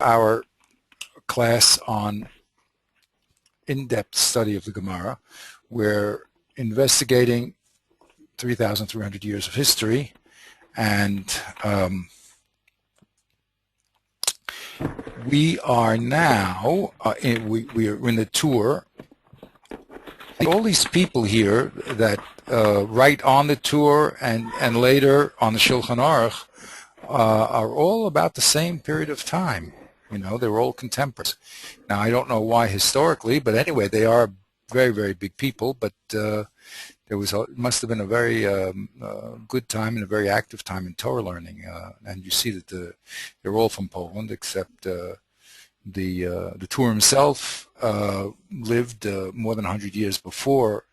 our class on in-depth study of the Gemara. We're investigating 3,300 years of history, and we are now we are in the tour. All these people here that write on the tour and later on the Shulchan Aruch are all about the same period of time. You know, they're all contemporaries. Now, I don't know why historically, but anyway, they are very, very big people. But it must have been a very good time and a very active time in Torah learning. And you see that they're all from Poland, except the Tur himself lived more than 100 years before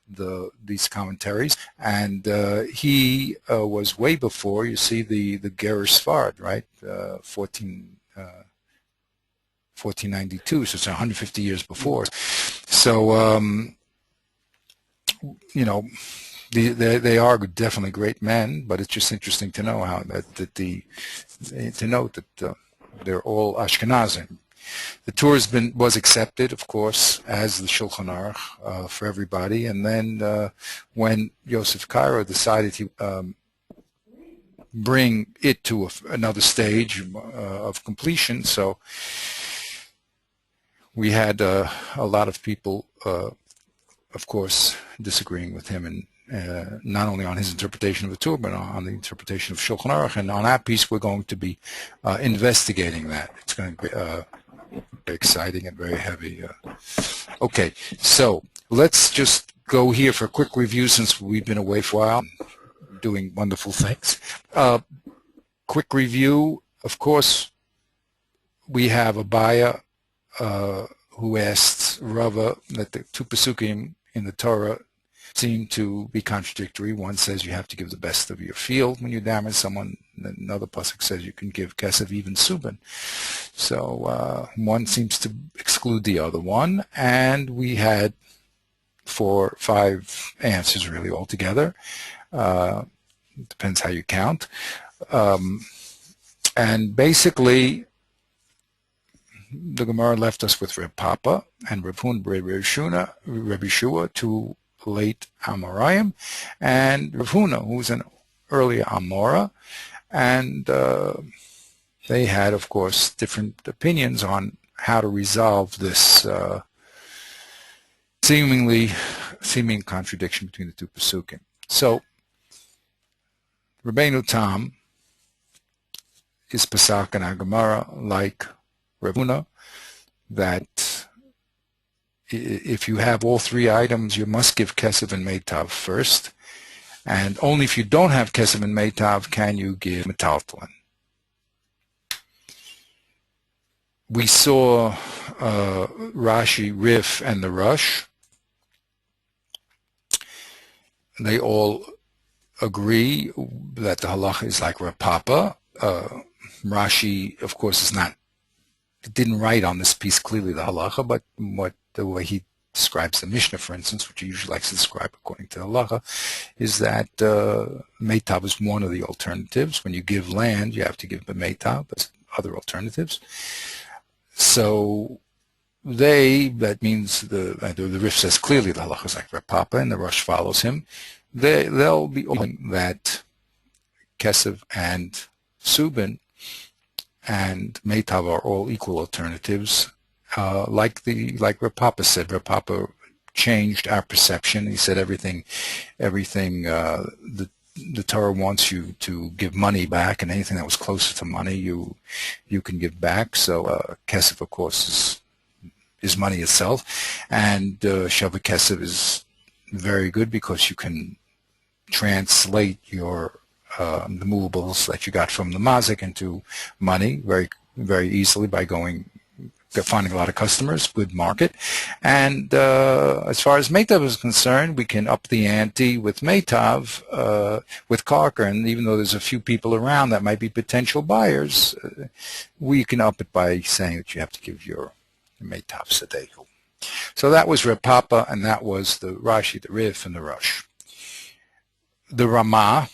these commentaries, and he was way before. You see the Ger Sfard, right? 1492, so it's 150 years before. So you know, they are definitely great men, but it's just interesting to know how to note that they're all Ashkenazim. The tour was accepted, of course, as the Shulchan Aruch for everybody, and then when Yosef Cairo decided to bring it to another stage of completion, so we had a lot of people, of course, disagreeing with him, and not only on his interpretation of the Torah, but on the interpretation of Shulchan Aruch. And on that piece, we're going to be investigating that. It's going to be very exciting and very heavy. Okay, so let's just go here for a quick review since we've been away for a while, doing wonderful things. Quick review, of course, we have Abaya who asked Rava that the two Pesukim in the Torah seem to be contradictory. One says you have to give the best of your field when you damage someone. Another pasuk says you can give kesef, even subin. So one seems to exclude the other one, and we had 4 or 5 answers really altogether. Depends how you count. And basically, the Gemara left us with Reb Papa and Reb Hun Reb Yeshua, two late Amoraim, and Reb Huna, who's an earlier Amora, and they had, of course, different opinions on how to resolve this seeming contradiction between the two Pesukim. So, Rabbeinu Tam is Pesach in our Gemara like Reb Huna, that if you have all 3 items, you must give kesef and meitav first, and only if you don't have kesef and meitav can you give metaltalin. We saw Rashi, Rif, and the Rush. They all agree that the halacha is like Reb Papa. Rashi, of course, didn't write on this piece clearly the halacha, but the way he describes the Mishnah, for instance, which he usually likes to describe according to the halacha, is that meitav is one of the alternatives. When you give land, you have to give the meitav, but other alternatives. So that means the Rif says clearly the halacha is like Reb Papa, and the Rosh follows him. They'll be arguing that kesef and subin and meitav are all equal alternatives, like Reb Papa said. Reb Papa changed our perception. He said everything the Torah wants you to give money back, and anything that was closer to money you can give back. So kesef, of course, is money itself, and Shavah Kesef is very good because you can translate your the movables that you got from the mazik into money very, very easily by finding a lot of customers, good market. And as far as meitav is concerned, we can up the ante with meitav, with Karka, and even though there's a few people around that might be potential buyers, we can up it by saying that you have to give your meitav sadehu. So that was Reb Papa, and that was the Rashi, the Rif, and the Rush. The Ramah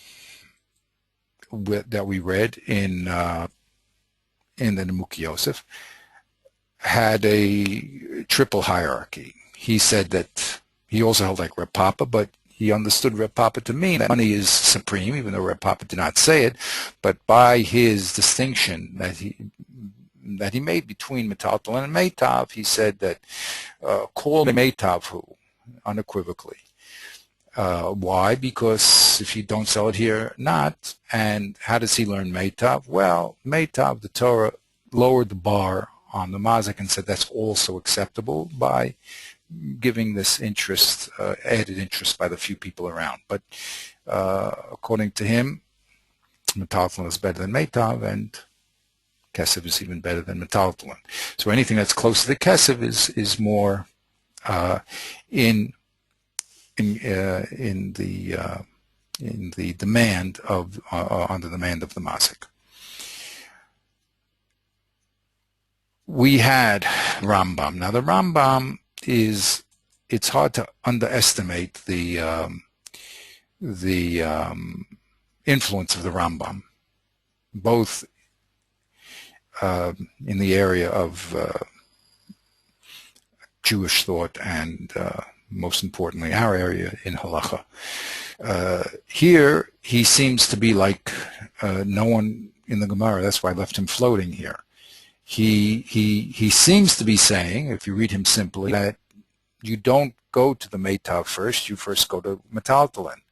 that we read in the Nemuki Yosef had a triple hierarchy. He said that he also held like Reb Papa, but he understood Reb Papa to mean that money is supreme, even though Reb Papa did not say it, but by his distinction that he made between metaltalin and meitav, he said that call meitav hu, unequivocally. Why? Because if you don't sell it here, not. And how does he learn meitav? Well, meitav, the Torah lowered the bar on the mazik and said that's also acceptable by giving this interest, added interest by the few people around. But according to him, metaltalin is better than meitav, and kesef is even better than metaltalin. So anything that's closer to kesef is more in the demand of on the demand of the mazik. We had Rambam. Now the Rambam it's hard to underestimate the influence of the Rambam, both in the area of Jewish thought and most importantly our area in halacha. Here he seems to be like no one in the Gemara. That's why I left him floating here. He seems to be saying, if you read him simply, that you don't go to the meitav first, you first go to metaltalin.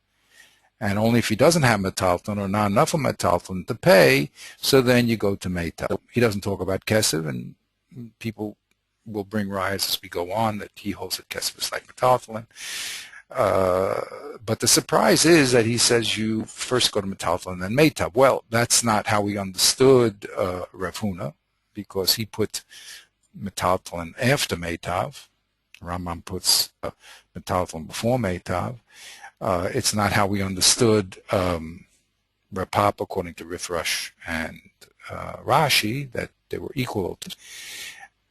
And only if he doesn't have metaltalin or not enough of metaltalin to pay, so then you go to meitav. He doesn't talk about kesef, and people will bring riots as we go on that he holds that kesef is like metaltalin. But the surprise is that he says you first go to metaltalin and then meitav. Well, that's not how we understood Rav Huna, because he put metaltalin after meitav. Rambam puts metaltalin before meitav. It's not how we understood Reb Papa, according to Rifrush and Rashi, that they were equal.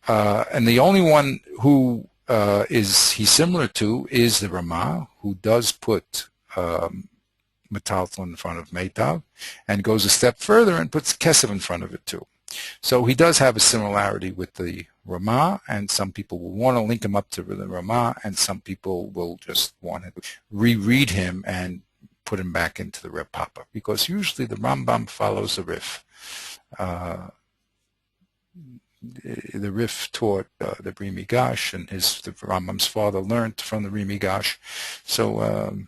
And the only one who he's similar to is the Ramah, who does put metaltalin in front of meitav, and goes a step further and puts kesef in front of it too. So he does have a similarity with the Ramah, and some people will want to link him up to the Ramah, and some people will just want to reread him and put him back into the Reb Papa, because usually the Rambam follows the Rif. The Rif taught the Bri Migash, and the Rambam's father learned from the Bri Migash. So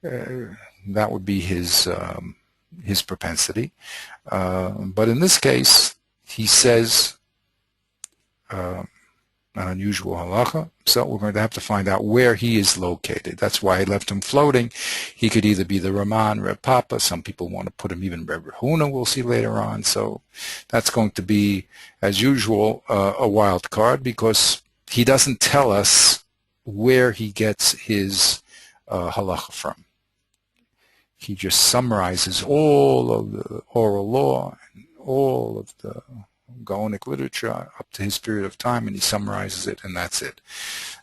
that would be his propensity. But in this case, he says an unusual halacha, so we're going to have to find out where he is located. That's why I left him floating. He could either be the Ramah and Reb Papa. Some people want to put him even Reb Huna, we'll see later on. So that's going to be, as usual, a wild card, because he doesn't tell us where he gets his halacha from. He just summarizes all of the oral law and all of the Gaonic literature up to his period of time, and he summarizes it, and that's it.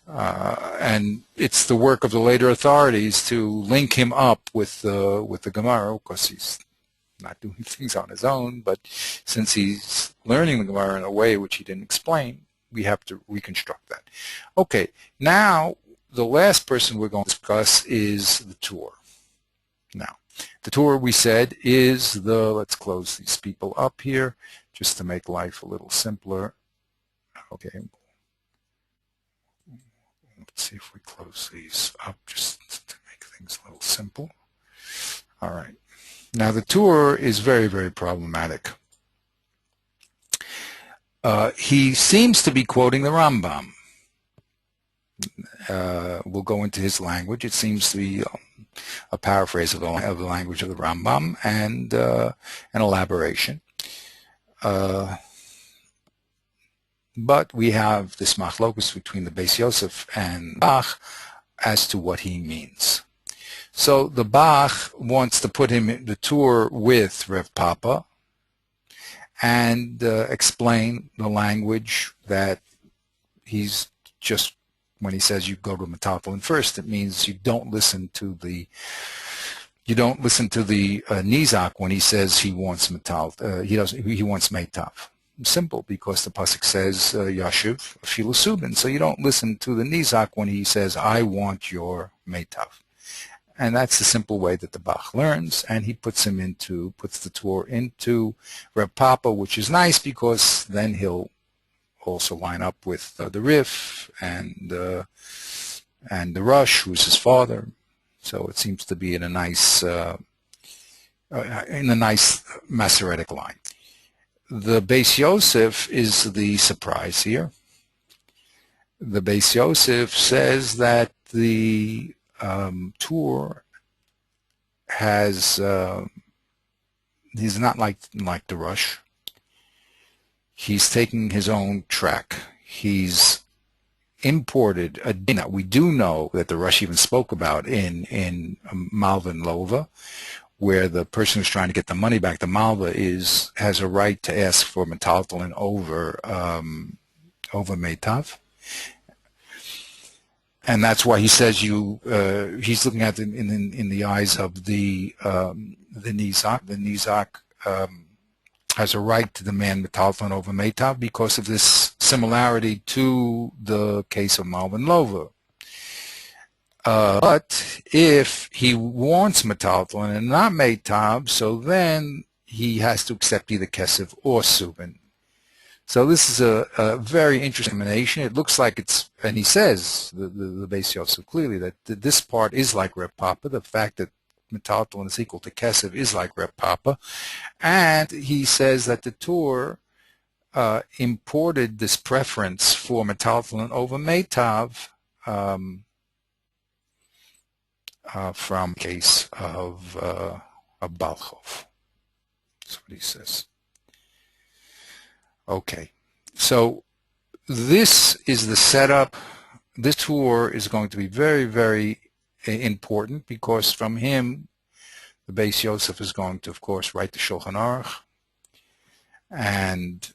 And it's the work of the later authorities to link him up with the Gemara, because he's not doing things on his own, but since he's learning the Gemara in a way which he didn't explain, we have to reconstruct that. Okay, now the last person we're going to discuss is the Tur. Now, the Tur, we said, is let's close these people up here just to make life a little simpler. Okay, let's see if we close these up just to make things a little simple. All right. Now, the Tur is very, very problematic. He seems to be quoting the Rambam. We'll go into his language. It seems to be a paraphrase of the language of the Rambam and an elaboration. But we have this machlokus between the Beis Yosef and Bach as to what he means. So the Bach wants to put him in the Tur with Rev Papa and explain the language that he's just, when he says you go to metaltalin first, it means you don't listen to the Nizak when he says he wants he wants meitav. simple, because the pasuk says Yashiv Afilu Subin. So you don't listen to the Nizak when he says, I want your Meitav. And that's the simple way that the Bach learns, and he puts the Torah into Reb Papa, which is nice, because then he'll also line up with the Rif and the Rush, who's his father. So it seems to be in a nice Masoretic line. The Beis Yosef is the surprise here. The Beis Yosef says that the Tur has he's not like the Rush. He's taking his own track. He's imported a din that we do know that the Rush even spoke about in Malvin Lova, where the person who's trying to get the money back, the Malva, has a right to ask for metaltalin over Meitav. And that's why he says he's looking at it in the eyes of the Nizak. The Nizak has a right to demand metaltalin over Meitav because of this similarity to the case of Malvin Lova. But if he wants metaltalin and not Meitav, so then he has to accept either Kesef or Subin. So this is a very interesting combination. It looks like it's, and he says, the Beis Yosef clearly, that this part is like Reb Papa. The fact that metaltalin is equal to Kesef is like Reb Papa. And he says that the Tur imported this preference for metaltalin over Meitav from the case of Balchov. That's what he says. Okay, so this is the setup. This Tur is going to be very, very important, because from him, the Beis Yosef is going to, of course, write the Shulchan Aruch. And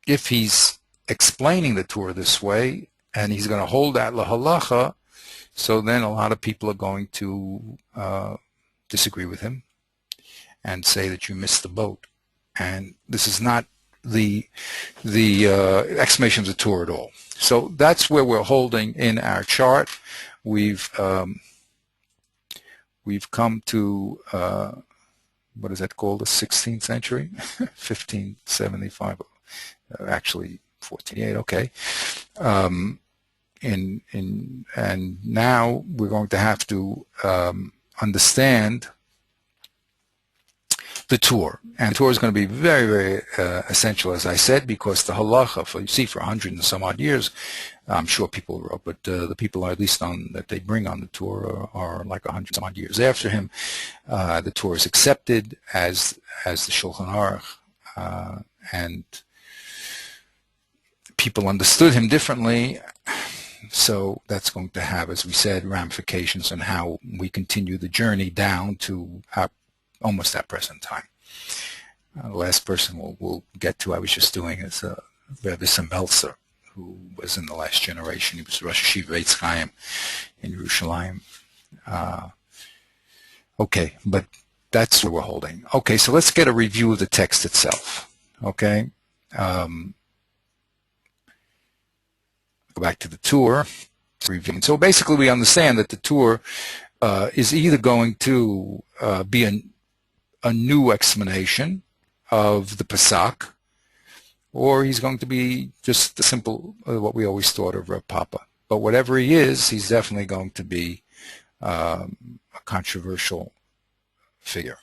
if he's explaining the Tur this way, and he's going to hold that lahalacha, so then a lot of people are going to disagree with him and say that you missed the boat. And this is not the explanation of the Torah at all. So that's where we're holding in our chart. We've come to what is that called, the 16th century, 1575, actually 1488. Okay, and now we're going to have to understand the Tur. And the Tur is going to be very, very essential, as I said, because the halacha, for 100 and some odd years, I'm sure people wrote, but the people are at least that they bring on the Tur are like 100 some odd years after him. The Tur is accepted as the Shulchan Aruch, and people understood him differently. So that's going to have, as we said, ramifications on how we continue the journey down to almost at present time. The last person we'll get to, I was just doing, is Rebbe Meltzer, who was in the last generation. He was Rosh Yeshiva Eitz Chaim in Yerushalayim. Okay, but that's where we're holding. Okay, so let's get a review of the text itself. Okay, go back to the Tur. Review. So basically, we understand that the Tur is either going to be a new explanation of the Pesach, or he's going to be just the simple, what we always thought of Reb Papa. But whatever he is, he's definitely going to be a controversial figure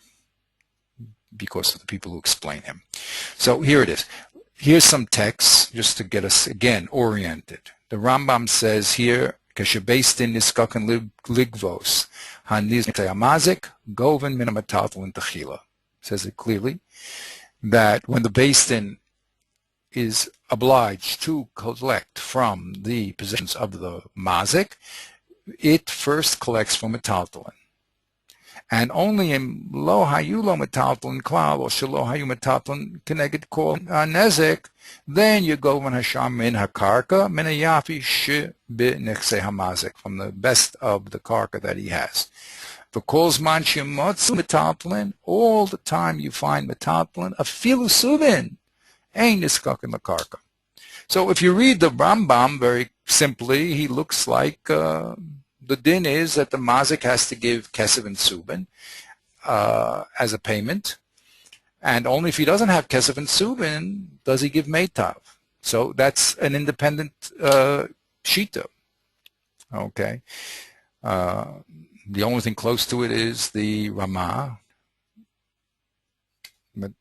because of the people who explain him. So here it is. Here's some text just to get us, again, oriented. The Rambam says here, Keshebeistin niskaken ligvos haniz amazik goven min hamataltalin techila. Says it clearly that when the Beis is obliged to collect from the possessions of the mazik, it first collects from metaltalin. And only in lo hayu lo metaltalin klal or shelo hayu metaltalin keneged kol nezek, then you go when hasham min hakarka min hayafi she b'nechse hamazik, from the best of the karka that he has. Because man shemotzu metaltalin, all the time you find metaltalin, afilu subin, ein niskak in the karka. So if you read the Rambam very simply, he looks like the din is that the mazik has to give kesef and subin as a payment, and only if he doesn't have kesef and subin does he give meitav. So that's an independent shita. Okay. The only thing close to it is the Ramah. But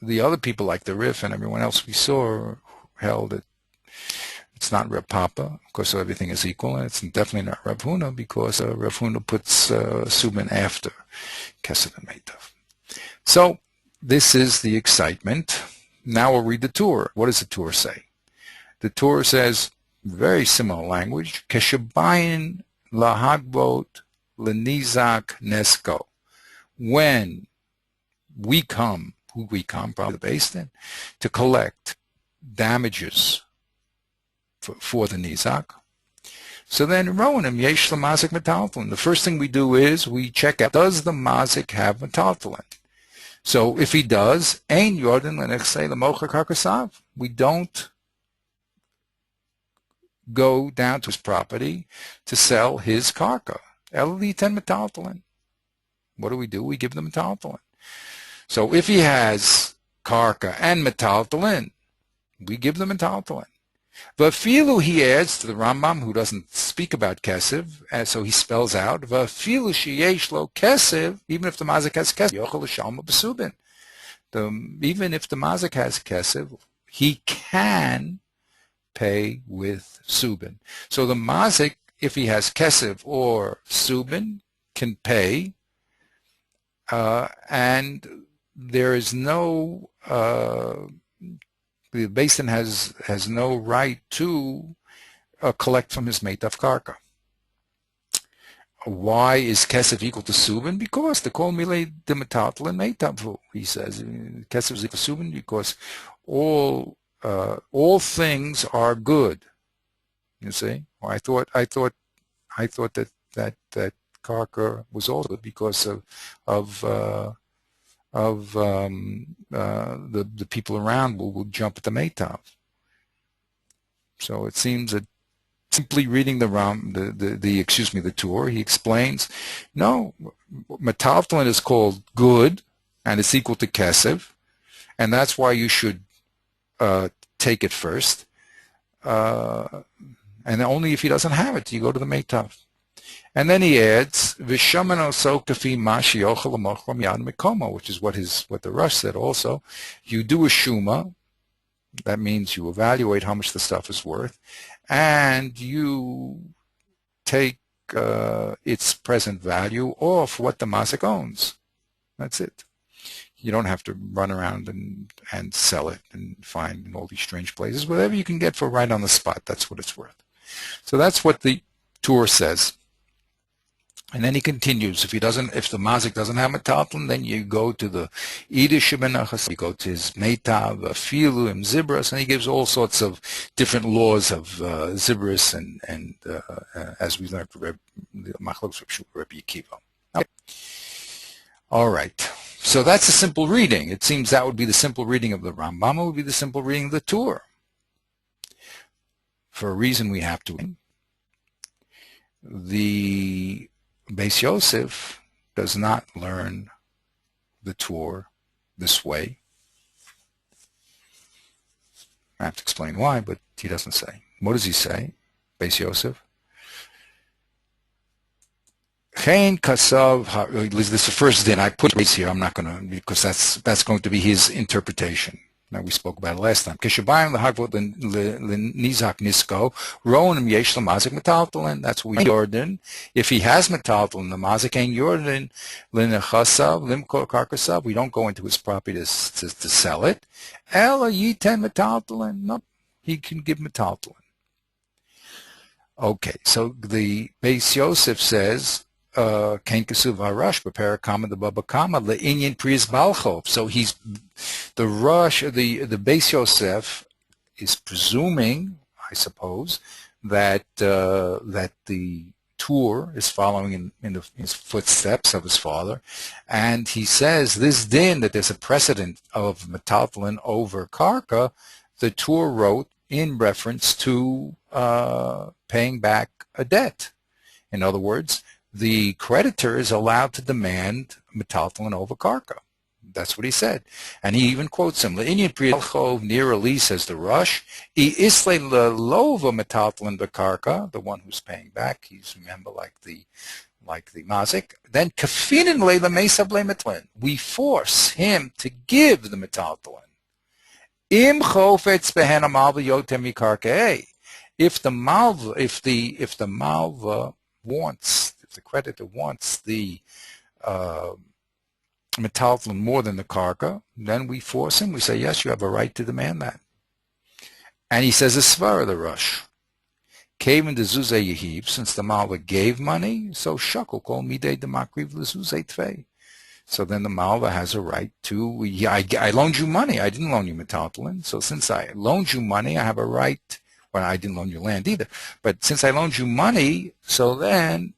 the other people like the Rif and everyone else we saw held that it's not Reb Papa, of course, so everything is equal, and it's definitely not Rav Huna because Rav Huna puts Subin after Kesef and Meitav. So this is the excitement. Now we'll read the Torah. What does the Torah say? The Torah says, very similar language, Keshabayin lahagbot lenizak nesko. When we come, who we come, probably the Beis Din, to collect damages for the nizak. So then, Ronim yesh lamazik metaltalin. The first thing we do is we check out, does the mazik have metaltalin? So if he does, ein yordan lenechsei lemocher karkasav. We don't go down to his property to sell his karka. El ten metaltalin. What do? We give them metaltalin. So if he has karka and metaltalin, we give them metaltalin. Vafilu, he adds to the Rambam, who doesn't speak about kesef, and so he spells out vafilu sheyesh lo kesef, even if the mazik has kesef, yochel l'shalma b'subin. Even if the mazik has kesef, he can pay with subin. So the mazik, if he has kesef or subin, can pay, and there is no the Beis Din has no right to collect from his meitav karka. Why is kesef equal to subin? Because the kol milei de metaltalin meitavhu. He says kesef is equal to subin because all things are good. You see, well, I thought that karka was also good because of the people around will jump at the meitav. So it seems that simply reading the Torah, he explains, no, metaltalin is called good, and it's equal to kesef, and that's why you should take it first, and only if he doesn't have it, you go to the meitav. And then he adds, "V'shaman so kafi mashi yochel amochlam yad mikoma," which is what the Rush said also. You do a shuma, that means you evaluate how much the stuff is worth, and you take its present value off what the mazik owns. That's it. You don't have to run around and sell it and find in all these strange places. Whatever you can get for right on the spot, that's what it's worth. So that's what the Torah says. And then he continues, if the mazik doesn't have metaltalin, then you go to the Ir Shushan, you go to his meitav, afilu, zibras, and he gives all sorts of different laws of zibras and as we learned from Machlokes Rabbi Akiva. Okay. All right. So that's a simple reading. It seems that would be the simple reading of the Rambam. It would be the simple reading of the Torah. For a reason we have to. The Beis Yosef does not learn the Torah this way. I have to explain why, but he doesn't say. What does he say, Beis Yosef? Chain kasav. This is the first din. I put race here. I'm not going to, because that's going to be his interpretation. Now we spoke about it last time. Keshabayim lahagvot nizak nisko roanim yesh lamazik metaltalin. That's what we Jordan. If he has metaltalin, the mazik ain't Jordan linechasav limko karkasav. We don't go into his property to sell it. Ela yiten metaltalin. No, he can give metaltalin. Okay, so the Beis Yosef says. Kain Kasuv Harash, prepare a kama the Baba Kama, the Inyan Prius Balchov. So he's the Rush, the Beis Yosef is presuming, I suppose, that the Tur is following in his footsteps of his father, and he says this din that there's a precedent of metaltalin over karka, the Tur wrote in reference to paying back a debt. In other words, the creditor is allowed to demand metaltalin over karka. That's what he said. And he even quotes him. L'inyan pri alchov near release, says the Rush. I isle lova metaltalin bekarka, the one who's paying back. He's, remember, like the mazik. Then kafinin le mesa metalin. We force him to give the metaltalin. Im chofetz behen malva yotem mikarka. If the malva wants, if the creditor wants the metaltalin more than the karka, then we force him. We say, yes, you have a right to demand that. And he says a svara, the Rush. Kevin de zuze yehib, since the malva gave money, so shakul kol midei demakriv lezuze tvei. So then the malva has a right to, I loaned you money, I didn't loan you metaltalin, so since I loaned you money, I have a right, well, I didn't loan you land either, but since I loaned you money, so then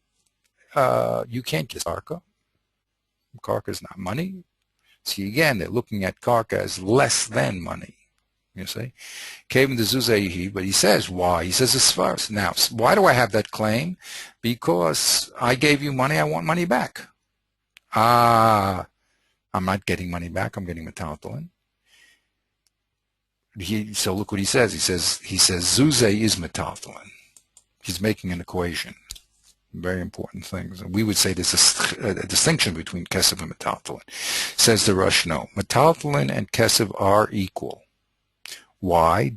you can't get karka. Karka is not money. See, again, they're looking at karka as less than money. You see? Kevin de Zuzehi, but he says, why? He says, as far as. Now, why do I have that claim? Because I gave you money, I want money back. I'm not getting money back, I'm getting metaltalin. So look what he says. He says Zuze is metaltalin. He's making an equation. Very important things. And we would say there's a distinction between kesef and metaltalin. Says the Rush, no. Metaltalin and kesef are equal. Why?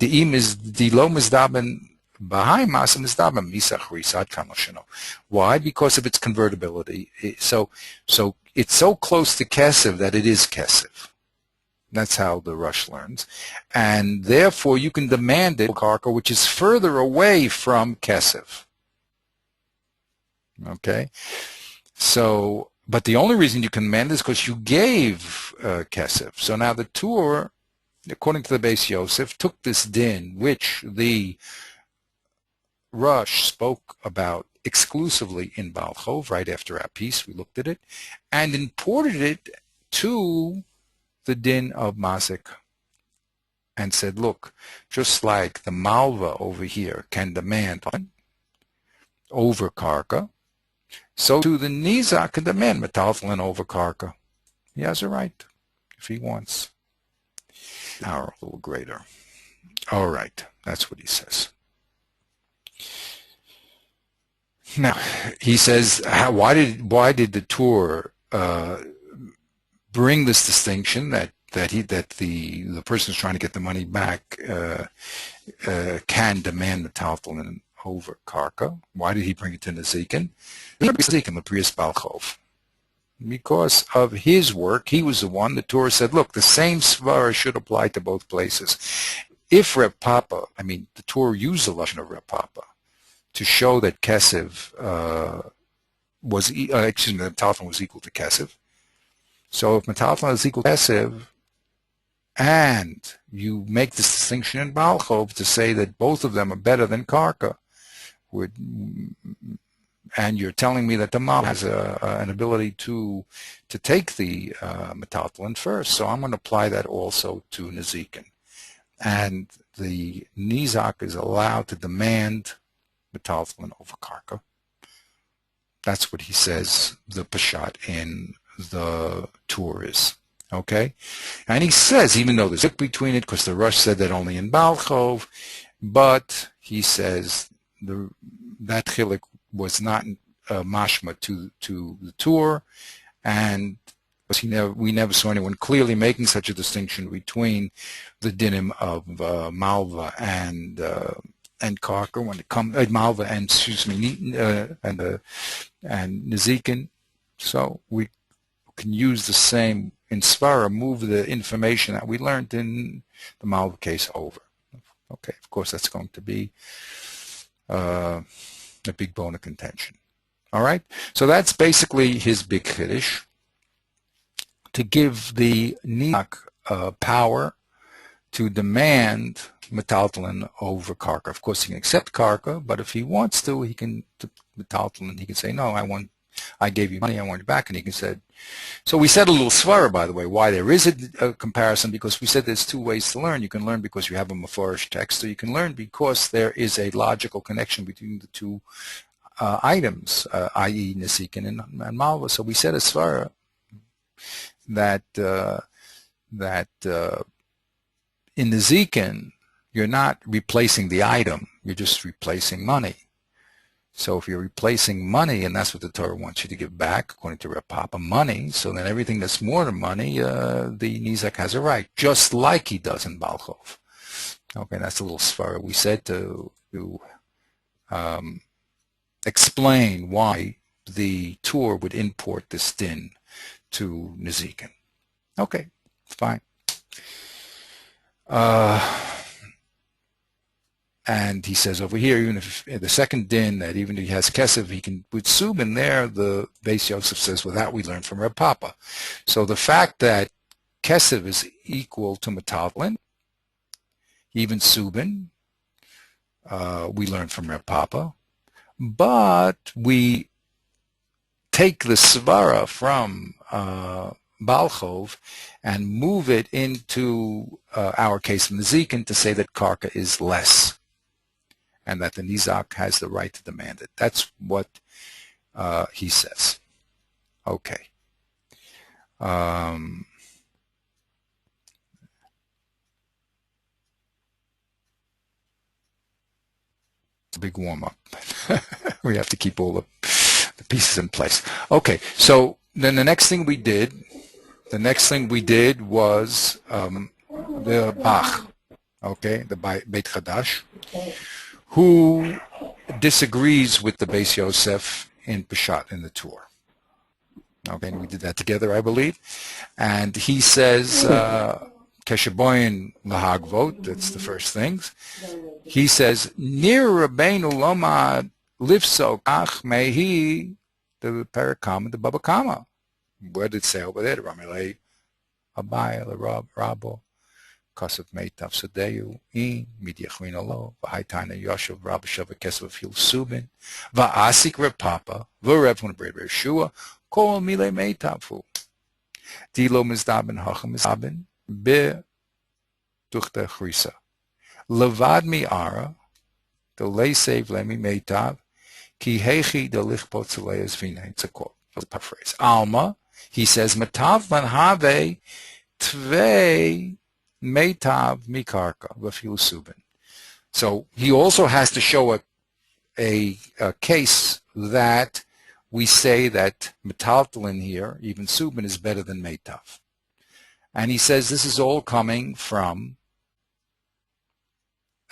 Why? Because of its convertibility. So it's so close to kesef that it is kesef. That's how the Rush learns. And therefore you can demand it, karka, which is further away from kesef. Okay, so, but the only reason you can demand is because you gave kesef. So now the Tur, according to the Beis Yosef, took this din, which the Rush spoke about exclusively in Baal Chov, right after our piece, we looked at it, and imported it to the din of Mazik, and said, look, just like the Malva over here can demand over karka, so to the Nizak can demand metaltalin over karka. He has a right if he wants. Power a little greater. All right, that's what he says. Now he says, why did the Tur bring this distinction that the person who's trying to get the money back can demand metaltalin over karka? Why did he bring it to Nezikin? Because of his work, he was the one, the Torah said, look, the same svara should apply to both places. If Reb Papa, the Torah used the lashon of Reb Papa to show that kesef metaltalin was equal to kesef. So if metaltalin is equal to kesef, and you make this distinction in Baal Chov to say that both of them are better than karka, and you're telling me that the Mal has an ability to take the metaltalin first, so I'm going to apply that also to Nezikin. And the Nizak is allowed to demand metaltalin over karka. That's what he says the Peshat in the Tur is. Okay? And he says, even though there's a between it, because the Rush said that only in Baal Chov, but he says that chilik was not mashma to the Tur, and we never saw anyone clearly making such a distinction between the dinim of Malva and karka when it comes Malva and and Nezikin. So we can use the same in Svara, move the information that we learned in the Malva case over. Okay, of course that's going to be a big bone of contention. All right, so that's basically his big chiddush, to give the Nizak power to demand metaltalin over karka. Of course, he can accept karka, but if he wants to, he can metaltalin. He can say, no, I gave you money, I want it back, and he can say. So we said a little svara, by the way, why there is a comparison, because we said there's two ways to learn. You can learn because you have a mafarish text, or you can learn because there is a logical connection between the two items, i.e. Nesikin and Malva. So we said a svara that in Nezikin, you're not replacing the item, you're just replacing money. So if you're replacing money, and that's what the Torah wants you to give back, according to Reb Papa, money, so then everything that's more than money, the Nizak has a right, just like he does in Balchov. Okay, that's a little svara. We said to explain why the Torah would import this din to Nezikin. Okay, fine. And he says over here, even if the second din, that even if he has kesef, he can put subin there, the Beis Yosef says, well, that we learned from Reb Papa. So the fact that kesef is equal to metaltalin, even subin, we learned from Reb Papa, but we take the svara from Balchov and move it into our case in the Nezikin to say that karka is less, and that the Nizak has the right to demand it. That's what he says. Okay. It's a big warm-up. We have to keep all the pieces in place. Okay, so then the next thing we did was the Bach, okay, the Beit Chadash, who disagrees with the Beis Yosef in Peshat, in the Torah. Okay, and we did that together, I believe. And he says, Keshaboyin Lahagvot, that's the first things. He says, Nir Rabbeinu Lomad Livso Kach Mehi, the Parakama, the Baba Kama. Where did it say over there? The Ramelei Abai, the Rabo. Kasav Meitav Sadeyu, In, Midyachwin Alo, Vahaitana Yoshev, Rabashav, Kesav Fil Subin, Vaasik Reb Papa, Varev Hun Bred Yeshua, Kol Mile Meitavu. Dilo Mizdabin Hacham Mizdabin, Be Duchte Chrisa. Levad Miara, the Lay Save Lemi Meitav, Ki Hechi the Lichpot Zaleas Vina. It's a quote, a paraphrase. Alma, he says, Matav Van Have Tvei Meitav Mikarka Vafil Subin. So he also has to show a case that we say that metaltalin here, even Subin, is better than Meitav. And he says this is all coming from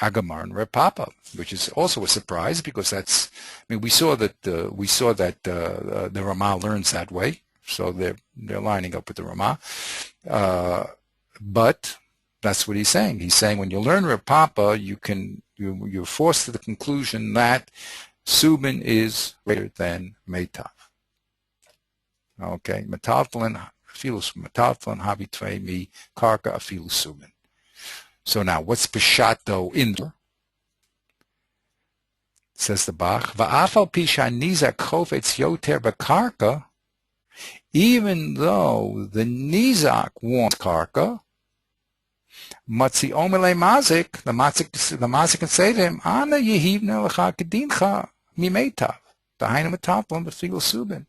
Agamar and Reb Papa, which is also a surprise because that's, I mean, we saw that the Ramah learns that way, so they're lining up with the Ramah, but that's what he's saying. He's saying when you learn Reb Papa, you're forced to the conclusion that Subin is greater than Meitav. Okay, metaltalin habi tvei mi karka afilu Subin. So now, what's Peshat though in there? Says the Bach, Va'afal pisha nizak chofetz yoter b'karka, even though the nizak wants karka, matzi omele mazik, the mazik can say to him, Ana yehivna lecha kedincha mimeitav, dahainu metaltalin b'figul Subin.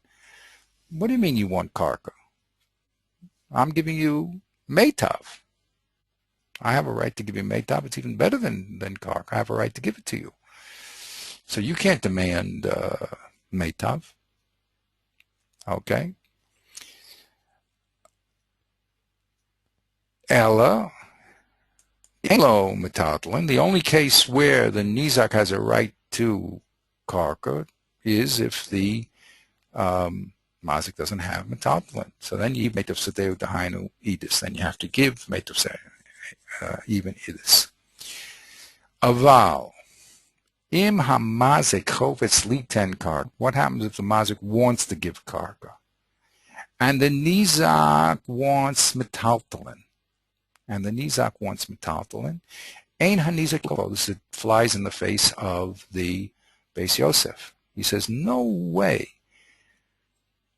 What do you mean you want karka? I'm giving you meitav. I have a right to give you meitav. It's even better than karka. I have a right to give it to you. So you can't demand meitav. Okay? Ella, elo metaltalin. The only case where the nizak has a right to karka is if the mazik doesn't have metaltalin. So then you meitav sadeu dahainu idis. Then you have to give meitav sadeu. Even idis. Aval, im hamazik chovetz liten karka. What happens if the mazik wants to give karka, and the nizak wants metaltalin? and the Nizak wants metaltalin, Ein hanizak kofo. This flies in the face of the Beis Yosef. He says, no way.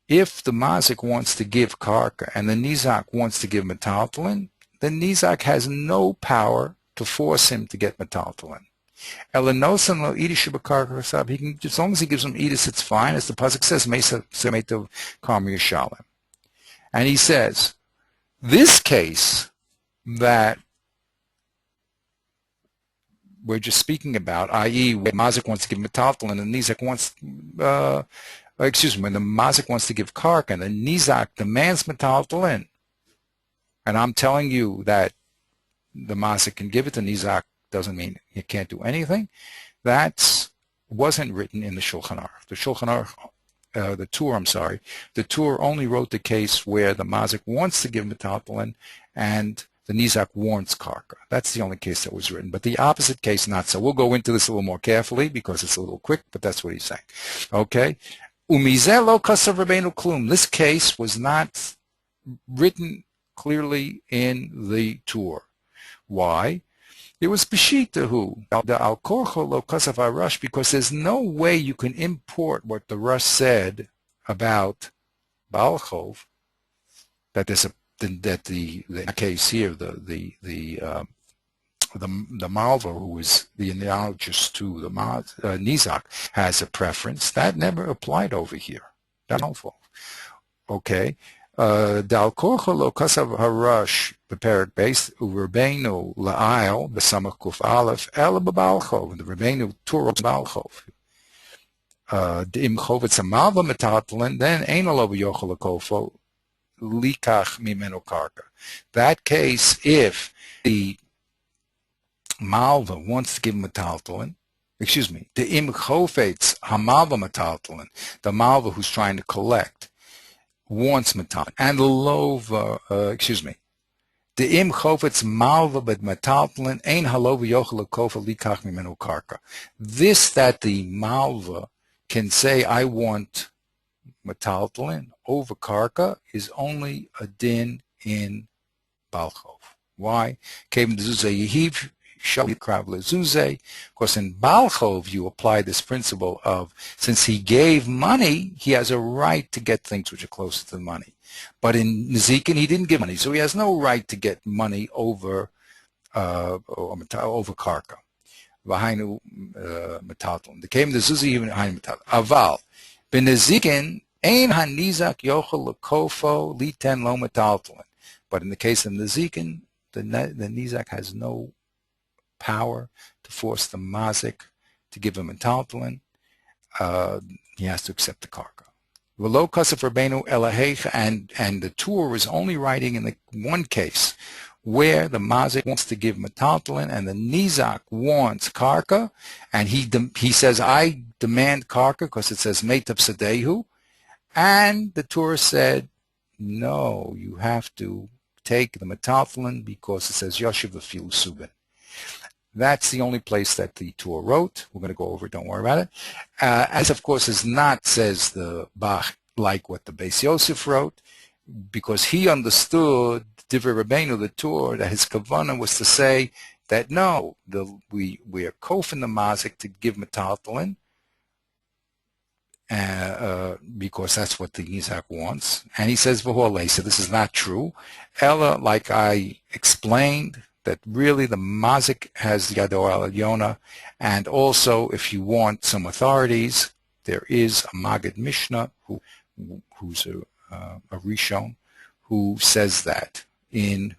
If the Mazik wants to give karka and the Nizak wants to give metaltalin, the Nizak has no power to force him to get metaltalin. He can, as long as he gives him edis, it's fine. As the pasuk says, and he says, this case that we're just speaking about, i.e., when Mazik wants to give metaltalin and Nizak wants, when the Mazik wants to give karka and the Nizak demands metaltalin, and I'm telling you that the Mazik can give it to Nizak doesn't mean you can't do anything. That wasn't written in the Shulchan Aruch. The Shulchan Aruch, the Tur only wrote the case where the Mazik wants to give metaltalin and the Nizak warrants karka. That's the only case that was written. But the opposite case, not so. We'll go into this a little more carefully because it's a little quick, but that's what he's saying. Okay? Umizeh lo kasav Rabbeinu klum. This case was not written clearly in the Tur. Why? It was Peshitahu, the Al Korcho lo kasav HaRush, because there's no way you can import what the Rush said about Baal Chov, that there's the case here, the Malva, who is the analogous to the Nizak, has a preference. That never applied over here. That's helpful. Okay. Dal Korcho lo kasav HaRush, the parak based Rabbeinu la'ayil b'samach kuf aleph ela b'Baal Chov, the Rabbeinu Torah Baal Chov. Im chovetz amalva metaltalin, then ein lo b'yochel lekofo likach mimenu karka. That case, if the malva wants to give metaltalin, the im chovetz hamalva metaltalin, the malva who's trying to collect, wants metaltalin, and the lova, the im chovetz malva bet metaltalin ein halova yochel lekofa likach mimenu karka. This that the malva can say, I want metaltalin over karka, is only a din in Baal Chov. Why? Because in Baal Chov you apply this principle of, since he gave money, he has a right to get things which are closer to the money. But in Nezikin, he didn't give money, so he has no right to get money over karka. V'hainu metaltalin. The came the zuzi even v'hainu metaltalin. Aval b'nezikin ein hanizak yochel lekofo liten lo metaltalin. But in the case of Nezikin, the Nizak has no power to force the Mazik to give him metaltalin. He has to accept the karka. V'lo kasef Rabbeinu elahech, and the Tur is only writing in the one case where the Mazik wants to give metaltalin and the Nizak wants karka, and he says, I demand karka because it says meitav sadehu, and the Torah said, no, you have to take the metaltalin because it says yoshiv v'filu subin. That's the only place that the Torah wrote. We're going to go over it, don't worry about it. As of course is not, says the Bach, like what the Beis Yosef wrote, because he understood Divrei Rabbeinu, the Torah, that his kavanah was to say that no, we are kofin the mazik to give metaltalin, because that's what the Nizak wants. And he says, v'holei, so this is not true. Ella, like I explained, that really the mazik has yado al yona, and also if you want some authorities, there is a Maggid Mishnah who's a Rishon, who says that in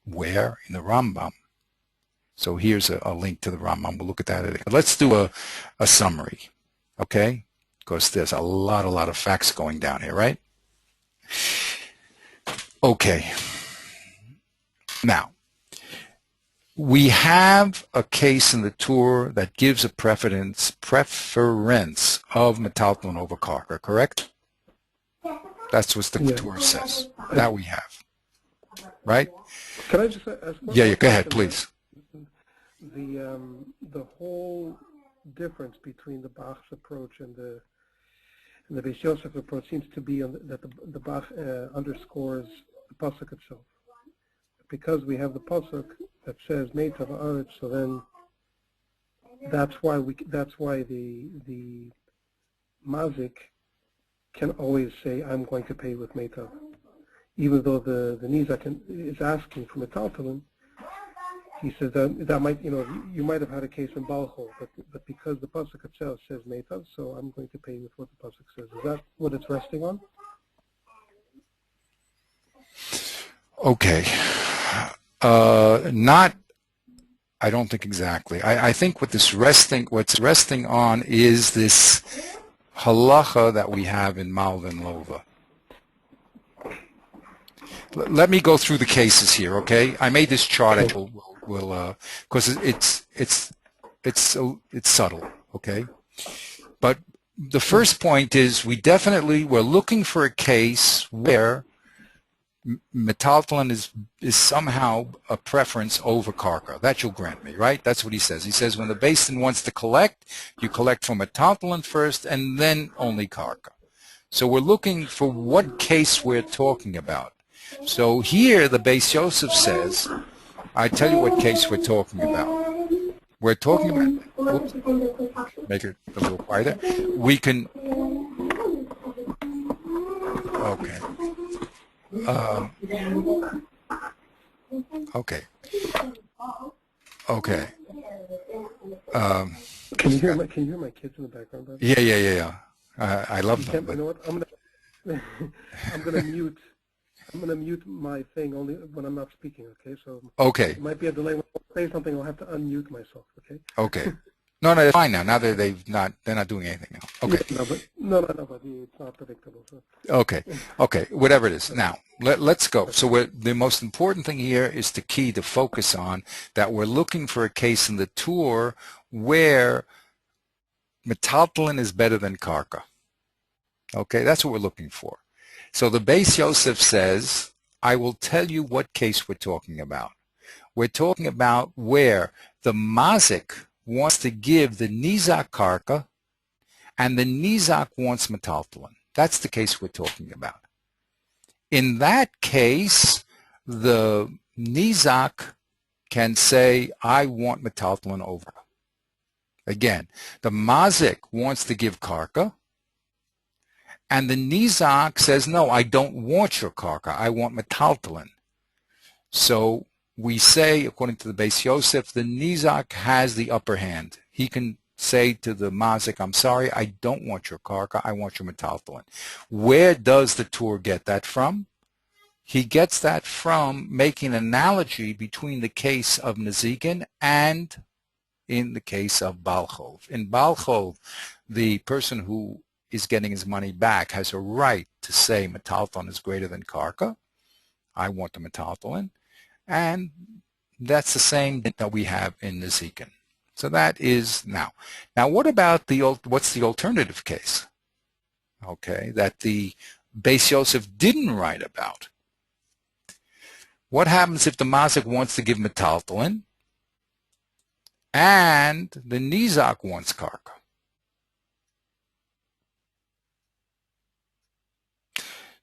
the Rambam. So here's a link to the Rambam. We'll look at that. Let's do a summary, okay? Because there's a lot of facts going down here, right? Okay. Now, we have a case in the Torah that gives a preference of metaltalin over karka, correct? That's what the Torah says. That we have, right? Can I just ask? Yeah, go ahead, please. The whole difference between the Bach's approach and the Beis Yosef approach seems to be that the Bach underscores the pasuk itself. because we have the pasuk that says Meitav Haaretz, so then that's why the mazik can always say, I'm going to pay with Meitav. Even though the Nizak is asking for Metaltalin, he says that might, you might have had a case in Balchol, but because the pasuk itself says Meitav, so I'm going to pay with what the pasuk says. Is that what it's resting on? Okay. I don't think exactly. I think what's resting on is this halacha that we have in Malvin Lova. Let me go through the cases here, okay? I made this chart. Because it's subtle, okay? But the first point is we're looking for a case where metaltalin is somehow a preference over karka. That you'll grant me, right? That's what he says. He says when the basin wants to collect, you collect from metaltalin first and then only karka. So we're looking for what case we're talking about. So here the Beis Yosef says, I tell you what case we're talking about. We're talking about, whoops, make it a little quieter. We can, okay. Okay. Okay. Can you hear my kids in the background? Brother? Yeah. I love them. You know what? I'm gonna mute my thing only when I'm not speaking. Okay, so okay. It might be a delay when I say something. I'll have to unmute myself. Okay. Okay. No, it's fine now. Now that they're not doing anything now. Okay. Yeah, but it's not predictable. So. Okay. Whatever it is. Now let's go. So the most important thing here is to focus on that we're looking for a case in the tour where metaltalin is better than karka. Okay, that's what we're looking for. So the Beis Yosef says, I will tell you what case we're talking about. We're talking about where the mazik wants to give the nizak karka and the nizak wants metaltalin. That's the case we're talking about. In that case, the nizak can say, I want metaltalin over. Again, the mazik wants to give karka, and the nizak says, no, I don't want your karka, I want metaltalin. So we say, according to the Beis Yosef, the nizak has the upper hand. He can say to the mazik, I'm sorry, I don't want your karka, I want your metaltalin. Where does the Tur get that from? He gets that from making an analogy between the case of Nezikin and in the case of Balchov. In Balchov, the person who is getting his money back has a right to say metaltalin is greater than karka. I want the metaltalin. And that's the same that we have in Nezikin. So that is now. Now what about what's the alternative case? Okay, that the Beis Yosef didn't write about. What happens if the mazik wants to give metaltalin and the nizak wants karka?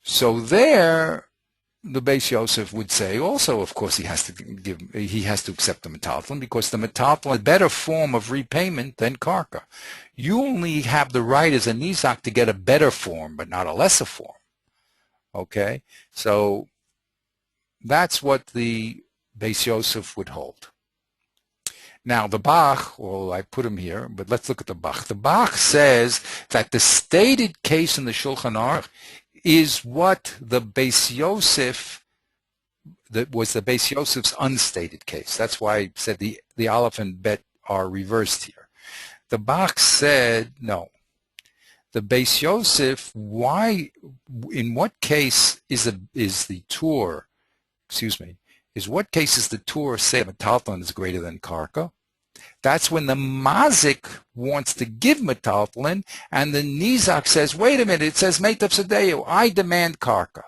So there, the Beis Yosef would say also, of course, he has to accept the metaltalin because the metaltalin is a better form of repayment than karka. You only have the right as a nizak to get a better form, but not a lesser form. Okay, so that's what the Beis Yosef would hold. Now the Bach, well, I put him here, but let's look at the Bach. The Bach says that the stated case in the Shulchan Aruch is what the Beis Yosef, that was the Beis Yosef's unstated case. That's why I said the Aleph and Bet are reversed here. The Bach said no. The Beis Yosef, in what case is the Tur, what case is the Tur say metaltalin is greater than karka? That's when the mazik wants to give metaltalin, and the nizak says, wait a minute, it says meitav sadeu, I demand karka.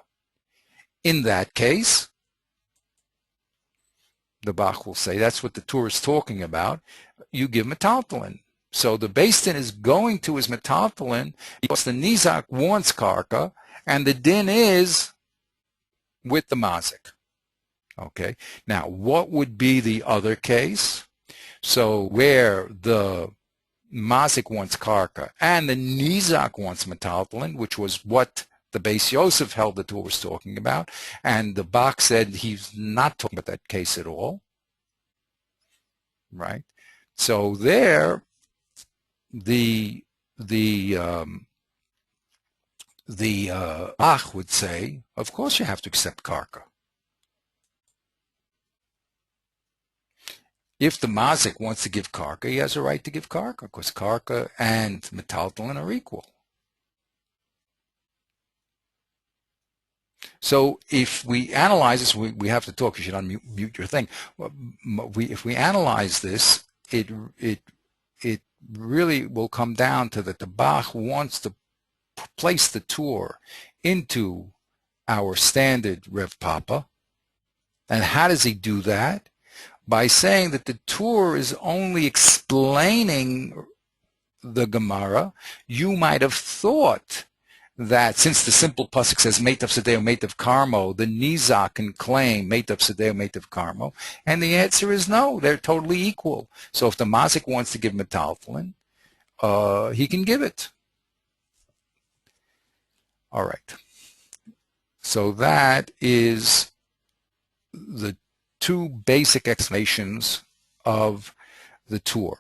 In that case, the Bach will say, that's what the Tur is talking about, you give metaltalin. So the Beis Din is going to his metaltalin because the nizak wants karka, and the din is with the mazik. Okay. Now, what would be the other case? So where the Mazik wants karka and the Nizak wants metaltalin, which was what the Beis Yosef held the Torah was talking about, and the Bach said he's not talking about that case at all, right? So there, the Bach would say, of course you have to accept karka. If the Mazik wants to give karka, he has a right to give karka, because karka and metaltalin are equal. So if we analyze this, we have to talk. You should unmute your thing. If we analyze this, it really will come down to that the Bach wants to place the Tur into our standard Rev Papa. And how does he do that? By saying that the Tur is only explaining the Gemara. You might have thought that since the simple pasuk says Meitav Sedeo, Meitav Karmo, the Nizak can claim Meitav Sedeo, Meitav Karmo, and the answer is no, they're totally equal. So if the Mazik wants to give metaltalin, he can give it. All right. So that is the two basic explanations of the Tur.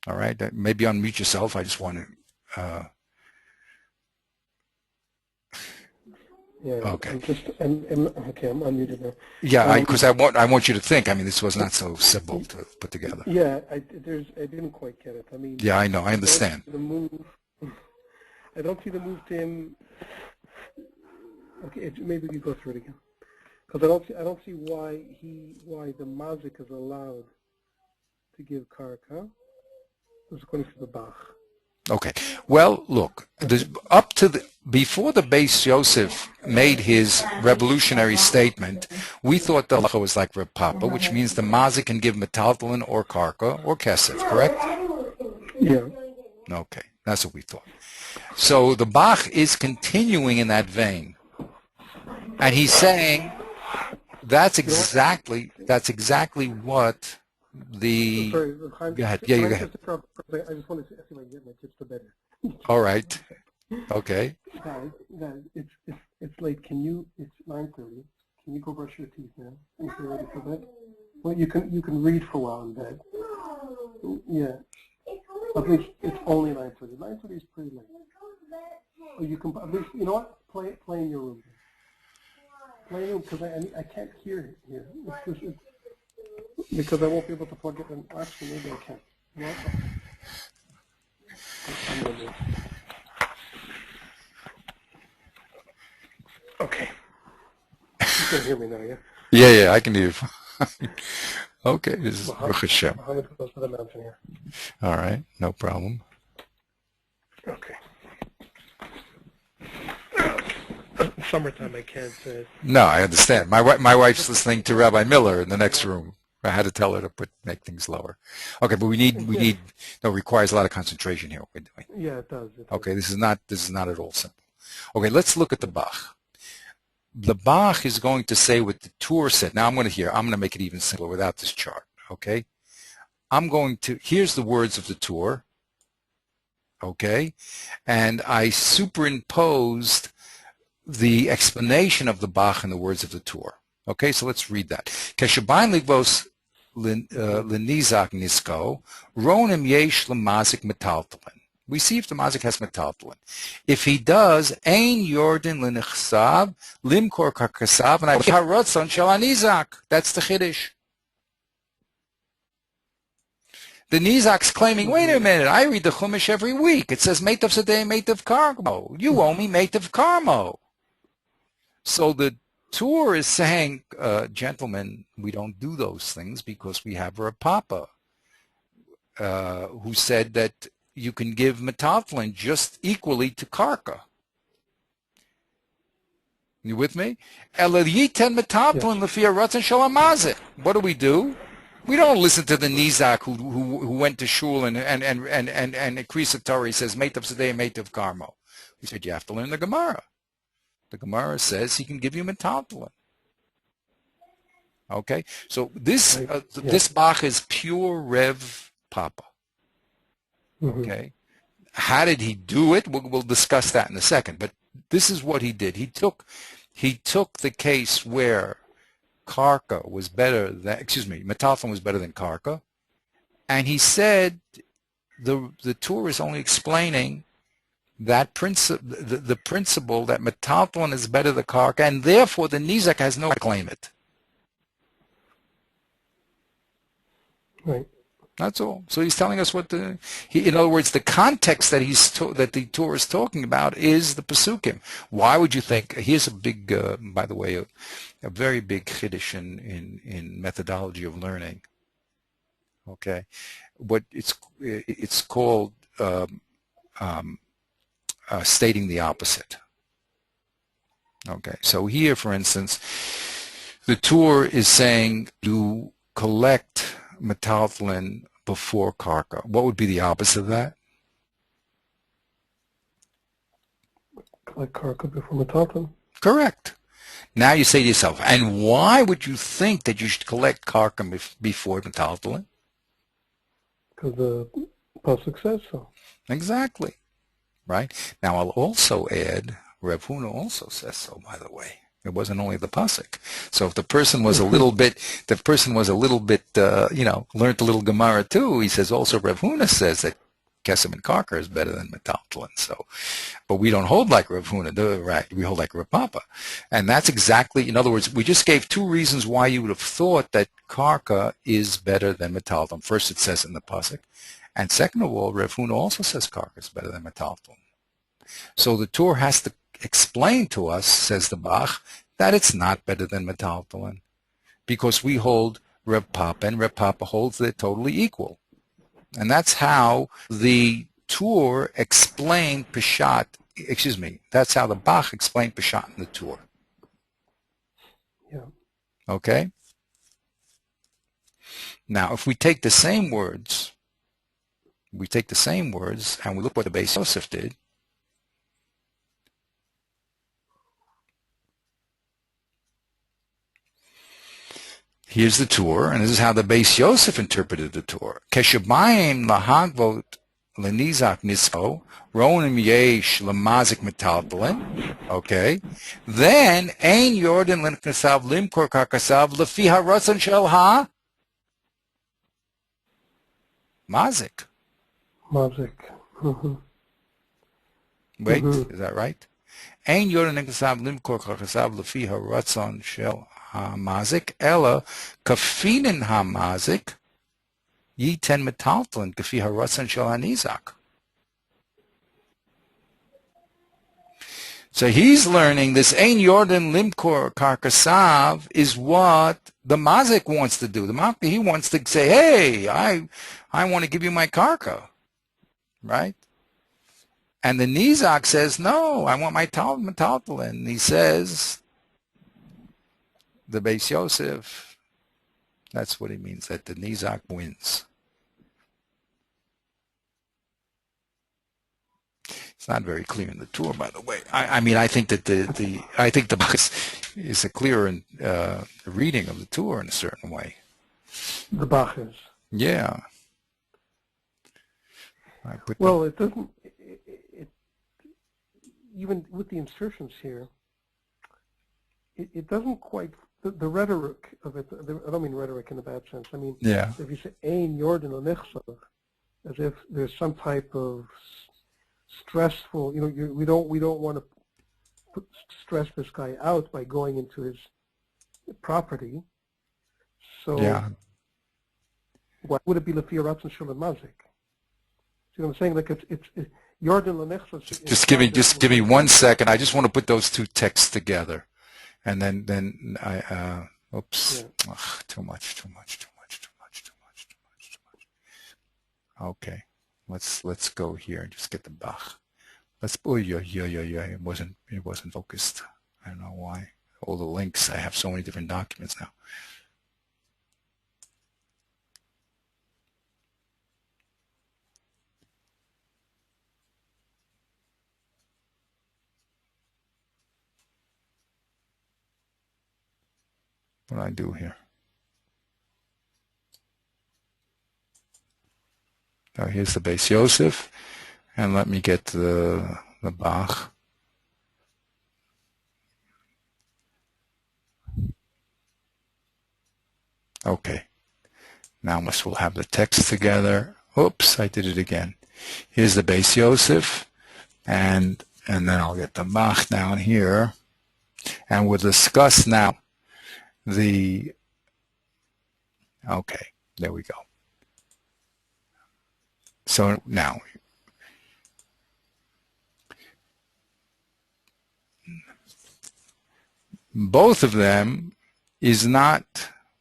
All right. Maybe unmute yourself. I just want to. Yeah. Okay. I'm unmuted now. Yeah, because I want you to think. I mean, this was not so simple to put together. Yeah, I didn't quite get it. I mean. Yeah, I know. I understand. I don't see the move to him. Okay, maybe we go through it again, because I don't see why the Mazik is allowed to give karka. This is according to the Bach. Okay. Well, look, before the Beis Yosef made his revolutionary statement, we thought the halacha was like Reb Papa, which means the Mazik can give metaltalin or karka or kesef, correct? Yeah. Okay, that's what we thought. So the Bach is continuing in that vein, and he's saying that's exactly what the. Sorry, go ahead. Yeah, you go ahead. I just wanted to see if I can get my kids to bed. All right. Okay. Guys, it's late. It's 9:30. Can you go brush your teeth now? If you're ready for bed. Well, you can read for a while in bed. Yeah. At least it's only 9:30. 9:30 is pretty late. Oh, you can at least, you know what? Play in your room. Play in your room, because I can't hear it here. Because I won't be able to plug it in. Actually, maybe I can. What? I'm gonna do it. Okay. You can hear me now, yeah? Yeah, I can hear you. Okay, this is Baruch Hashem. Muhammad goes to the mountain here. All right, no problem. Okay. Summertime, I can't. No, I understand. My wife's listening to Rabbi Miller in the next room. I had to tell her to make things lower. Okay, but it requires a lot of concentration here. Yeah, it does. Okay, this is not at all simple. Okay, let's look at the Bach. The Bach is going to say what the Tur said. Now I'm going to make it even simpler without this chart. Okay, here's the words of the Tur. Okay, and I superimposed the explanation of the Bach in the words of the Tur. Okay, so let's read that. Keshabayin ligvos lenizak nisko ronim yesh lemazik metaltalin. We see if the mazik has metaltalin. If he does, ein yordin lenichsav limkor karkasav and I harotzon shel anizak. That's the chiddush. The Nizak's claiming, wait a minute, I read the Chumash every week. It says Meitav Sedei, Meitav Karmo. You owe me Meitav Karmo. So the Tur is saying, gentlemen, we don't do those things because we have our Papa, who said that you can give metaltalin just equally to karka. You with me? Ela yiten metaltalin lefia ratzon shel hamazik. What do? We don't listen to the Nizak who went to shul and Krisa Torah says Meitav Sedei, Meitav Karmo. We said you have to learn the Gemara. The Gemara says he can give you metaltalin. Okay, so this Right. this Bach is pure Rev Papa. Mm-hmm. Okay, how did he do it? We'll discuss that in a second. But this is what he did. He took the case where Karka was better than, Metalton was better than Karka, and he said the Torah is only explaining that the principle that Metalton is better than Karka, and therefore the Nizak has no right to claim it. Right. That's all. So he's telling us what in other words, the context that that the Torah is talking about is the Pesukim. Why would you think? Here's a big, by the way, a very big chiddush in methodology of learning. Okay, what it's called stating the opposite. Okay, so here, for instance, the Torah is saying to collect metalthlin before karka. What would be the opposite of that? Collect karka before metalton. Correct. Now you say to yourself, and why would you think that you should collect karka before metalthlin? Because the pasuk says so. Exactly. Right. Now I'll also add, Reb Huna also says so, by the way. It wasn't only the pasuk. So if the person was a little bit, learned a little Gemara too, he says also Reb Huna says that Kesem and Karka is better than metaltlin. So, but we don't hold like Reb Huna, right? We hold like Reb Papa. And that's exactly, in other words, we just gave two reasons why you would have thought that Karka is better than metaltlin. First, it says in the pasuk. And second of all, Reb Huna also says Karka is better than metaltlin. So the Torah has to explain to us, says the Bach, that it's not better than metaltalin, because we hold Reb Papa, and Reb Papa holds they're totally equal. And that's how the Torah explained Peshat, that's how the Bach explained Peshat in the Torah. Yeah. Okay? Now, if we take the same words, and we look what the Beis Yosef did, here's the Torah, and this is how the Beis Yosef interpreted the Torah. Keshabayim lahagvot lenizak nispo ronim yesh lamazik metaltalin. Okay, then ein yordan linknasav limkor karkasav lefi haratzon shel ha mazik. Mazik. Mm-hmm. Wait, is that right? Ein yordan linknasav limkor karkasav lefi haratzon shel mazik ella kafinin hamazik yiten metaltlin kafi haratzon shel hanizak. So he's learning this Ein Yordan Limkor Karkasav is what the mazik wants to do. The mazik, he wants to say, hey, I want to give you my karka, right? And the Nizak says, no, I want my metaltlin. He says, the Beis Yosef, that's what he means, that the Nizak wins. It's not very clear in the Torah, by the way. I think that the book is a clearer reading of the Torah in a certain way. The Bach is. Yeah. Well, it doesn't. Even with the insertions here, it doesn't quite. The rhetoric of it. I don't mean rhetoric in a bad sense. I mean, yeah. If you say Ein Yordan Onechsav, as if there's some type of stressful, we don't want to stress this guy out by going into his property. So yeah. Why would it be Lefi Ratzon Shel Mazik? See what I'm saying? Like it's Yordan L'Nechsas. Just give me 1 second. I just want to put those two texts together, and then I oops. Yeah. Ugh, too much. Okay. Let's go here and just get the Bach. It wasn't focused. I don't know why. All the links. I have so many different documents now. What do I do here? Oh, here's the Beis Yosef, and let me get the Bach. Okay, now we'll have the text together. Oops, I did it again. Here's the Beis Yosef, and then I'll get the Bach down here, and we'll discuss now the. Okay, there we go. So now, both of them is not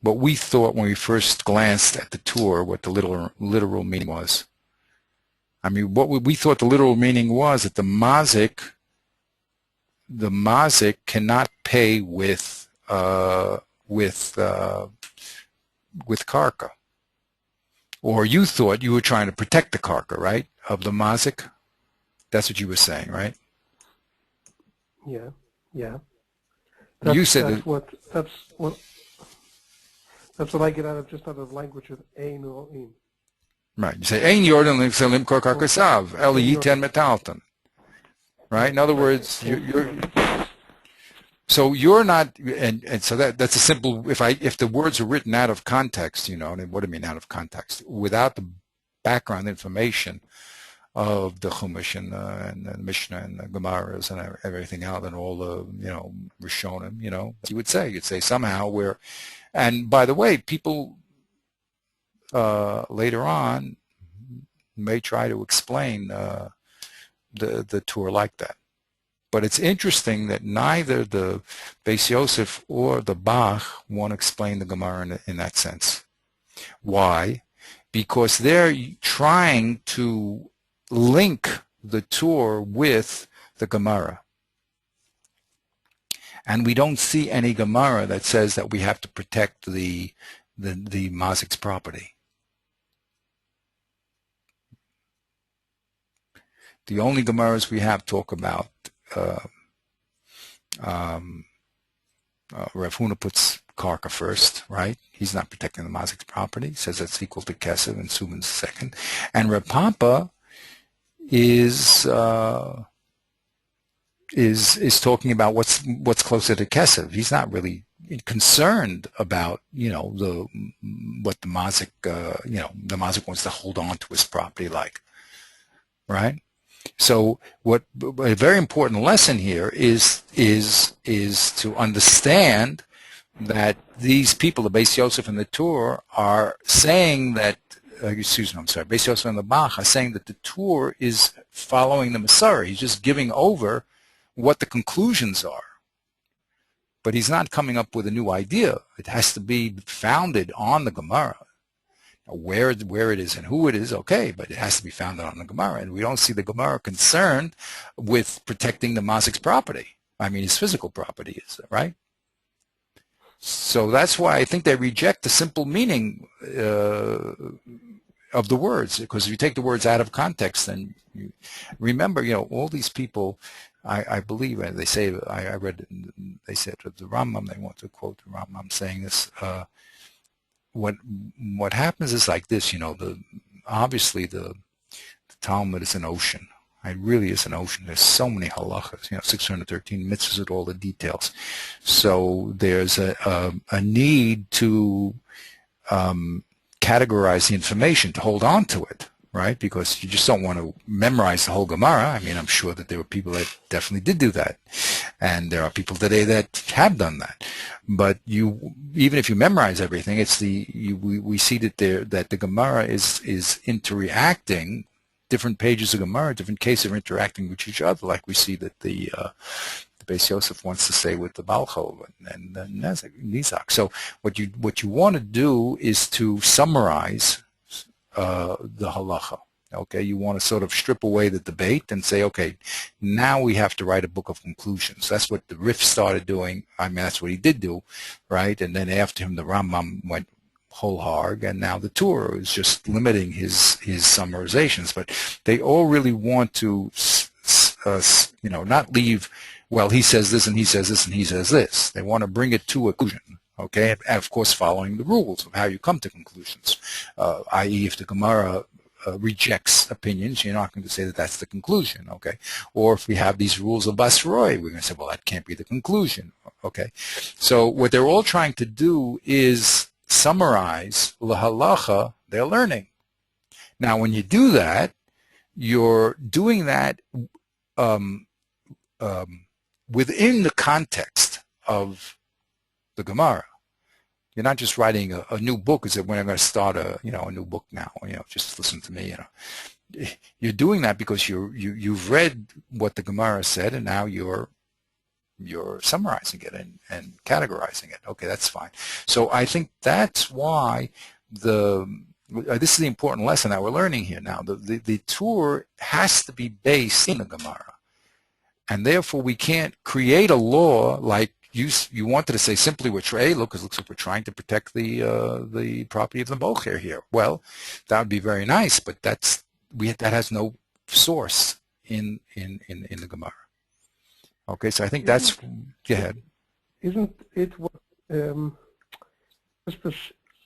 what we thought when we first glanced at the tour, what the literal meaning was. I mean, what we thought the literal meaning was that the mazik cannot pay with karka. Or you thought you were trying to protect the karka, right, of the mazik? That's what you were saying, right? Yeah. You said that's what I get out of language of ein or in. Right. You say ein yordan limsalim kor karkasav eli yiten metalton. Right. In other words, so you're not, and so that's a simple. If the words are written out of context, and what do I mean out of context? Without the background information of the Chumash and the Mishnah and the Gemaras and everything else, and all the Rishonim, you'd say somehow we're. And by the way, people later on may try to explain the tour like that. But it's interesting that neither the Beis Yosef or the Bach want to explain the Gemara in that sense. Why? Because they're trying to link the tour with the Gemara. And we don't see any Gemara that says that we have to protect the mazik's property. The only Gemaras we have talk about Rav Huna puts karka first, right? He's not protecting the mazik's property. He says that's equal to kesef, and Suman's second. And Rav Papa is talking about what's closer to kesef. He's not really concerned about what the mazik the mazik wants to hold on to his property like, right? So a very important lesson here is to understand that these people, the Beis Yosef and the Tur, are saying that Beis Yosef and the Bach are saying that the Tur is following the Masara. He's just giving over what the conclusions are. But he's not coming up with a new idea. It has to be founded on the Gemara. Where it is and who it is, okay, but it has to be founded on the Gemara. And we don't see the Gemara concerned with protecting the mazik's property. I mean, his physical property is, right? So that's why I think they reject the simple meaning of the words, because if you take the words out of context, then you remember, all these people, I believe, they say, I read, they said to the Rambam, they want to quote the Rambam saying this, what happens is like this, obviously the Talmud is an ocean. It really is an ocean. There's so many halachas, 613 mitzvahs with all the details. So there's a need to categorize the information, to hold on to it, right? Because you just don't want to memorize the whole Gemara. I mean, I'm sure that there were people that definitely did do that. And there are people today that have done that. But even if you memorize everything, we see that the Gemara is interacting. Different pages of Gemara, different cases are interacting with each other, like we see that the Beis Yosef wants to say with the Balchov and the Nizak. So what you want to do is to summarize the halacha. Okay, you want to sort of strip away the debate and say, okay, now we have to write a book of conclusions. That's what the Rif started doing. I mean, that's what he did do, right? And then after him, the Rambam went whole hog, and now the Torah is just limiting his summarizations. But they all really want to, not leave, well, he says this and he says this and he says this. They want to bring it to a conclusion. Okay, and of course following the rules of how you come to conclusions, i.e. if the Gemara rejects opinions, you're not going to say that that's the conclusion, okay? Or if we have these rules of Basroi, we're going to say, well, that can't be the conclusion, okay? So what they're all trying to do is summarize lahalacha, their learning. Now, when you do that, you're doing that within the context of the Gemara. You're not just writing a new book. Is that when I'm going to start a new book now? Just listen to me. You're doing that because you've read what the Gemara said, and now you're summarizing it and categorizing it. Okay, that's fine. So I think that's why this is the important lesson that we're learning here now. The tour has to be based in the Gemara, and therefore we can't create a law like you wanted to say simply we're look, it looks like we're trying to protect the property of the bocher here. Well, that would be very nice, but that has no source in the Gemara. Okay, so I think that's go ahead. Isn't it what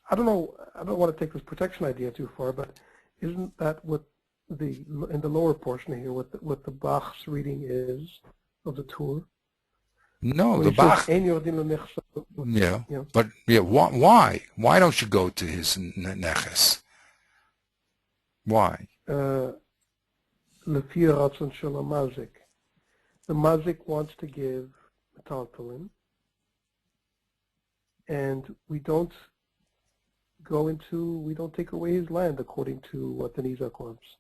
I don't know. I don't want to take this protection idea too far, but isn't that what in the lower portion here what the Bach's reading is of the tour? No, the Bach. Yeah, but why? Why don't you go to his neches? Why? The mazik wants to give metaltalin, and we don't take away his land according to what the Nizak wants.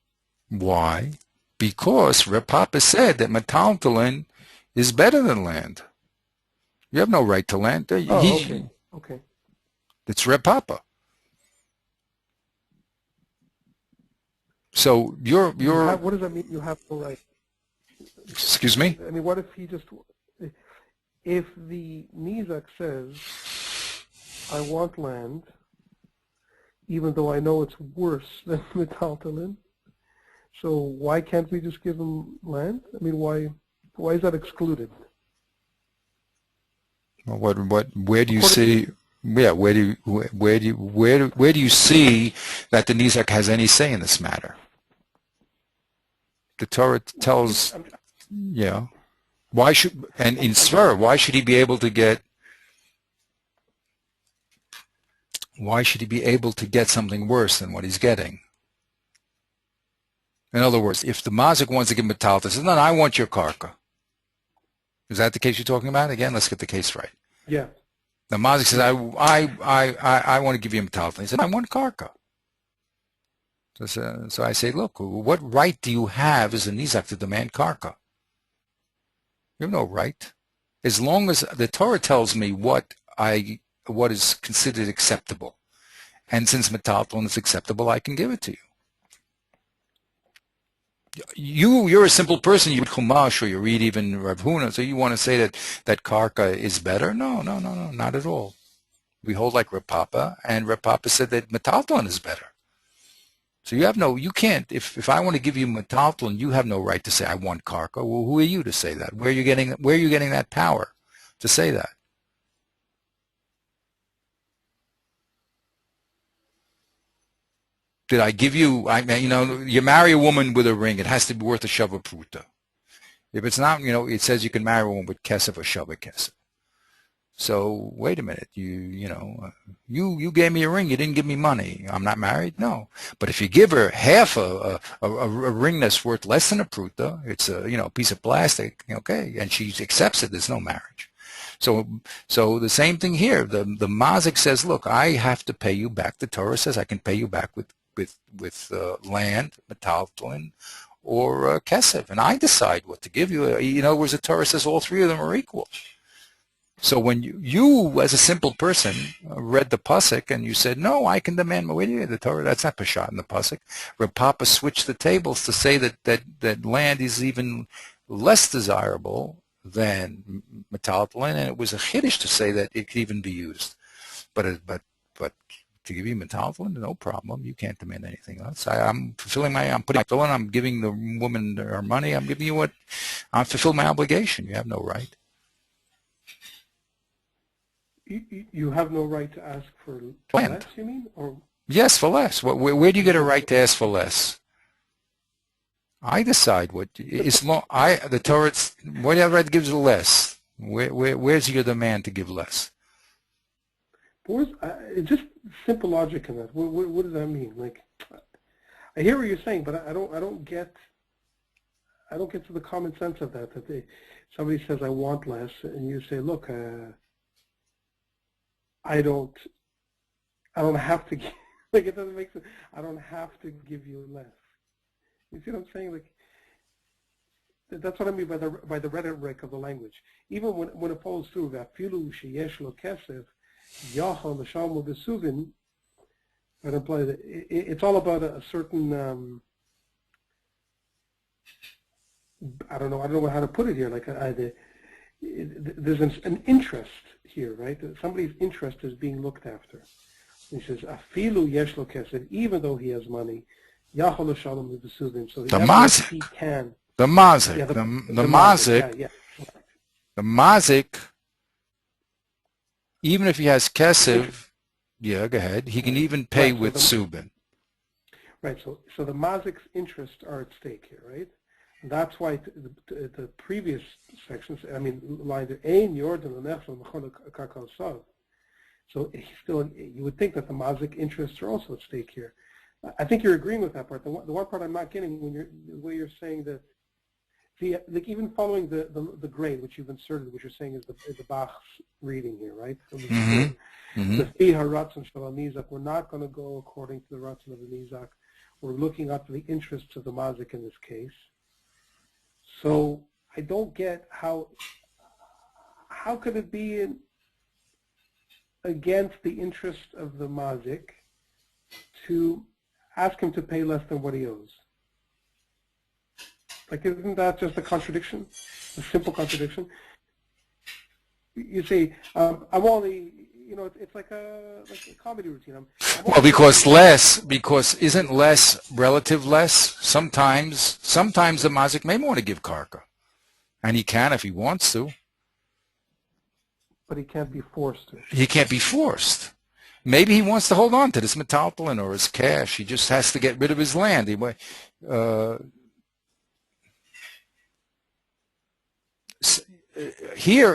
Why? Because Reb Papa said that metaltalin is better than land. You have no right to land. Okay. It's Reb Papa. So you're what does that mean? You have no right. Excuse me? I mean, what if if the Nizak says, I want land, even though I know it's worse than metaltalin, so why can't we just give him land? I mean, why is that excluded? Well, where do you see? Yeah, where do you see that the Nizak has any say in this matter? The Torah tells, why should he be able to get? Why should he be able to get something worse than what he's getting? In other words, if the mazik wants to give him a talta, says, no, I want your karka. Is that the case you're talking about? Again, let's get the case right. Yeah. The mazik says, I want to give you a talta. He said, I want karka. So I say, look, what right do you have as a nizak to demand karka? You have no right. As long as the Torah tells me what is considered acceptable, and since metaltalin is acceptable, I can give it to you. You're a simple person. You read Chumash or you read even Rav Huna, so you want to say that karka is better? No, not at all. We hold like Rav Papa, and Rav Papa said that metaltalin is better. So you can't. If I want to give you metaltalin, you have no right to say I want karka. Well, who are you to say that? Where are you getting that power to say that? Did I give you, you marry a woman with a ring, it has to be worth a shava pruta. If it's not, it says you can marry a woman with kesef or shava kesef. So wait a minute, you gave me a ring, you didn't give me money. I'm not married? No. But if you give her half a ring that's worth less than a pruta, it's a piece of plastic, okay, and she accepts it, there's no marriage. So the same thing here. The mazik says, look, I have to pay you back. The Torah says I can pay you back with land, metaltalin, or kesef, and I decide what to give you. In other words, the Torah says all three of them are equal. So when you as a simple person, read the pasuk and you said, no, I can demand more. The Torah, that's not pashat in the pasuk. Reb Papa switched the tables to say that land is even less desirable than metaltalin, and it was a chiddush to say that it could even be used. But to give you metaltalin, no problem. You can't demand anything else. I'm putting my fill in. I'm giving the woman her money. I'm giving you I'm fulfilling my obligation. You have no right. You have no right to ask for less, you mean? Or Yes, for less. Where do you get a right to ask for less? I decide what. It's long. The Torah. Where do you have the right to give less? Where's your demand to give less? Just simple logic in that. What does that mean? Like, I hear what you're saying, but I don't get to the common sense of that. Somebody says I want less, and you say, look, I don't have to. Like, it doesn't make sense. I don't have to give you less. You see what I'm saying? Like, that's what I mean by the rhetoric of the language. Even when it follows through, "V'afilu sheyesh lo kesef yachal l'shalmo b'suvin," it implies that it's all about a certain. I don't know how to put it here. Like, there's an interest here, right? Somebody's interest is being looked after. He says, "Afilu yesh lo kesef," even though he has money. Yachal l'shalom b'suvin, so The nevertheless he mazik. can. The mazik. Yeah, The mazik. mazik. Yeah. The mazik. Even if he has kesef, yeah, go ahead. He can even pay Right, with subin. Right. So the mazik's interests are at stake here, right? And that's why the previous sections. I mean, line ein yordan l'nechel mechol kakal sav. So still, you would think that the mazik interests are also at stake here. I think you're agreeing with that part. The one part I'm not getting the way you're saying that, see, like even following the grade which you've inserted, which you're saying is the Bach's reading here, right? From the the fi haratzon shel nizak. We're not going to go according to the ratzon of the nizak. We're looking up to the interests of the mazik in this case. So I don't get how could it be against the interest of the mazik to ask him to pay less than what he owes? Like, isn't that just a contradiction? A simple contradiction? You say, I'm only, it's like a comedy routine. Well, because isn't less relative less? Sometimes the mazik may want to give karka, and he can if he wants to. But he can't be forced to. He can't be forced. Maybe he wants to hold on to this metaltalin or his cash. He just has to get rid of his land. Here,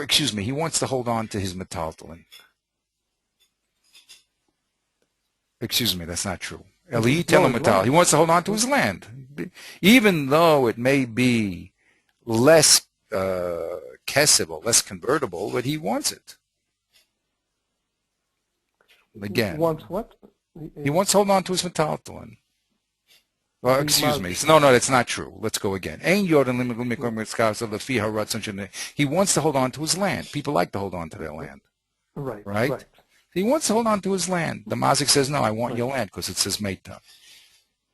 he wants to hold on to his metaltalin. That's not true. Eli metal. He wants to hold on to his land, even though it may be less kesevable, less convertible, but he wants it. Again, he wants what? He wants to hold on to his metaltalin. Well, No, that's not true. Let's go again. He wants to hold on to his land. People like to hold on to their land. Right? He wants to hold on to his land. The mazik says, no, I want your land because it says meta.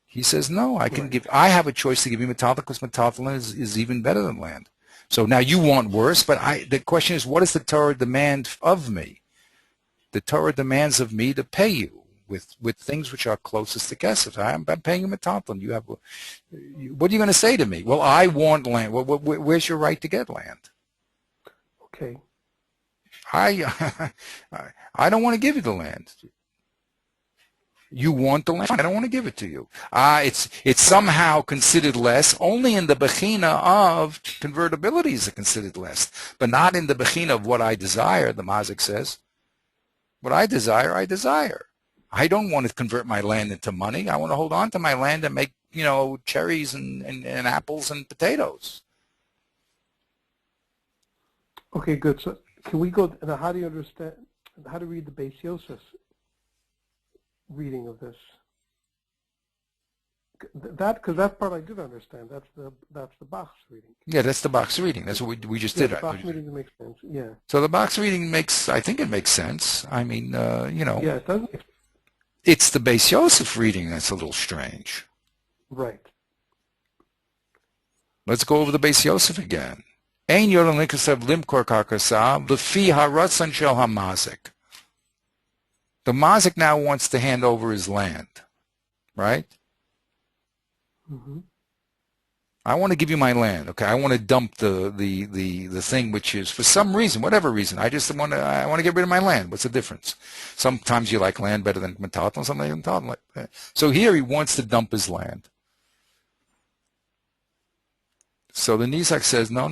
He says, no, I have a choice to give you metaltalin because metaltalin is even better than land. So now you want worse, but the question is, what does the Torah demand of me? The Torah demands of me to pay you with things which are closest to kesef. I'm paying you metaltalin. What are you going to say to me? Well, I want land. Where's your right to get land? Okay. I don't want to give you the land. You want the land. I don't want to give it to you. It's somehow considered less. Only in the bechina of convertibility is it considered less, but not in the bechina of what I desire. The mazik says, what I desire, I desire. I don't want to convert my land into money. I want to hold on to my land and make cherries and apples and potatoes. Okay, good. So can we go? Now, how do you understand? How to read the Beis Yosef's reading of this? Because that part I did understand. That's the Bach's reading. Yeah, that's the Bach's reading. That's what we just did. The Bach's reading makes sense. Yeah. So the Bach's reading I think it makes sense. I mean, Yeah, it does. It's the Beis Yosef reading that's a little strange. Right. Let's go over the Beis Yosef again. Ein yodan likasav limkor karkasav lefi haratzon shel hamazik. The mazik now wants to hand over his land, right? Mm-hmm. I want to give you my land. Okay, I want to dump the thing which is for some reason, whatever reason. I want to get rid of my land. What's the difference? Sometimes you like land better than metalton, sometimes you metalton like. So here he wants to dump his land. So the Nizak says, no,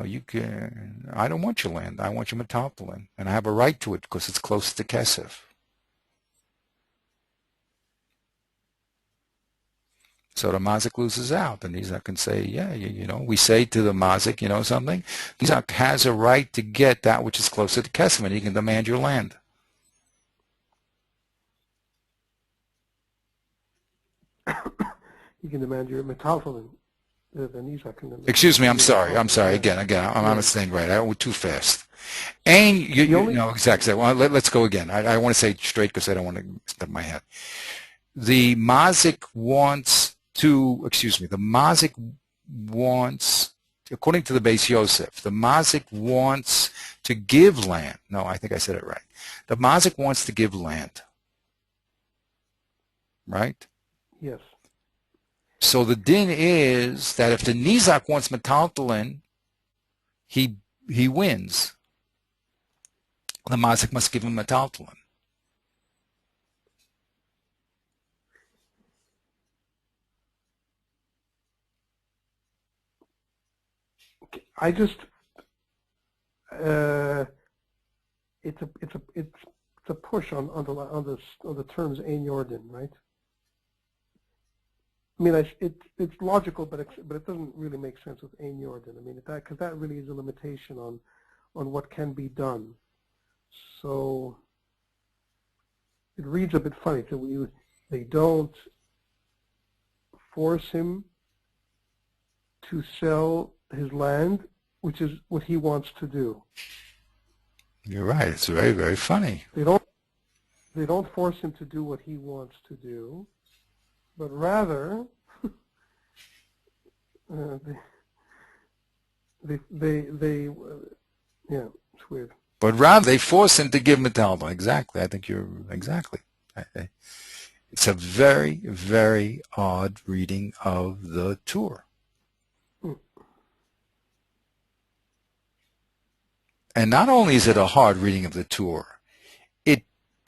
you can. I don't want your land. I want your metalton, and I have a right to it because it's close to Kesef. So the mazik loses out. The Nizak can say, yeah, we say to the mazik, something? The Nizak has a right to get that which is closer to Kesef, and he can demand your land. You can demand your metalton. The Nizak can demand. Excuse me, I'm sorry. Again, I'm not saying right. I went too fast. And no, exactly. Well, let's go again. I want to say it straight because I don't want to step my head. The mazik wants the mazik wants, according to the Beis Yosef, the mazik wants to give land. No, I think I said it right. The mazik wants to give land. Right? Yes. So the din is that if the Nizak wants metaltalin, he wins. The mazik must give him metaltalin. I just it's a push on the terms ein Yordan, right? I mean, it's logical, but it doesn't really make sense with ein Yordan. I mean, because that really is a limitation on what can be done. So it reads a bit funny. So they don't force him to sell his land, which is what he wants to do. You're right. It's very, very funny. They don't force him to do what he wants to do, but rather yeah, it's weird. But rather they force him to give metalton. Exactly. I think you're exactly. It's a very, very odd reading of the Torah. And not only is it a hard reading of the Torah,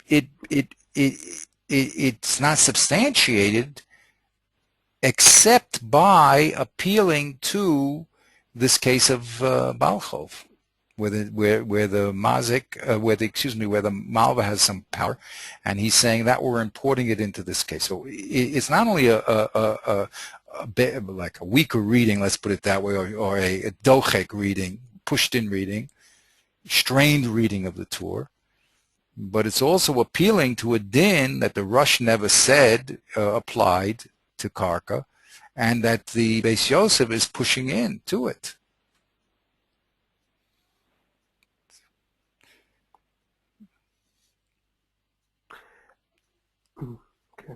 it's not substantiated except by appealing to this case of Balchov, where the Malva has some power, and he's saying that we're importing it into this case. So it's not only a bit like a weaker reading, let's put it that way, or a dochek reading, pushed-in reading, strained reading of the Torah, but it's also appealing to a din that the Rush never said applied to Karka, and that the Beis Yosef is pushing in to it. Okay.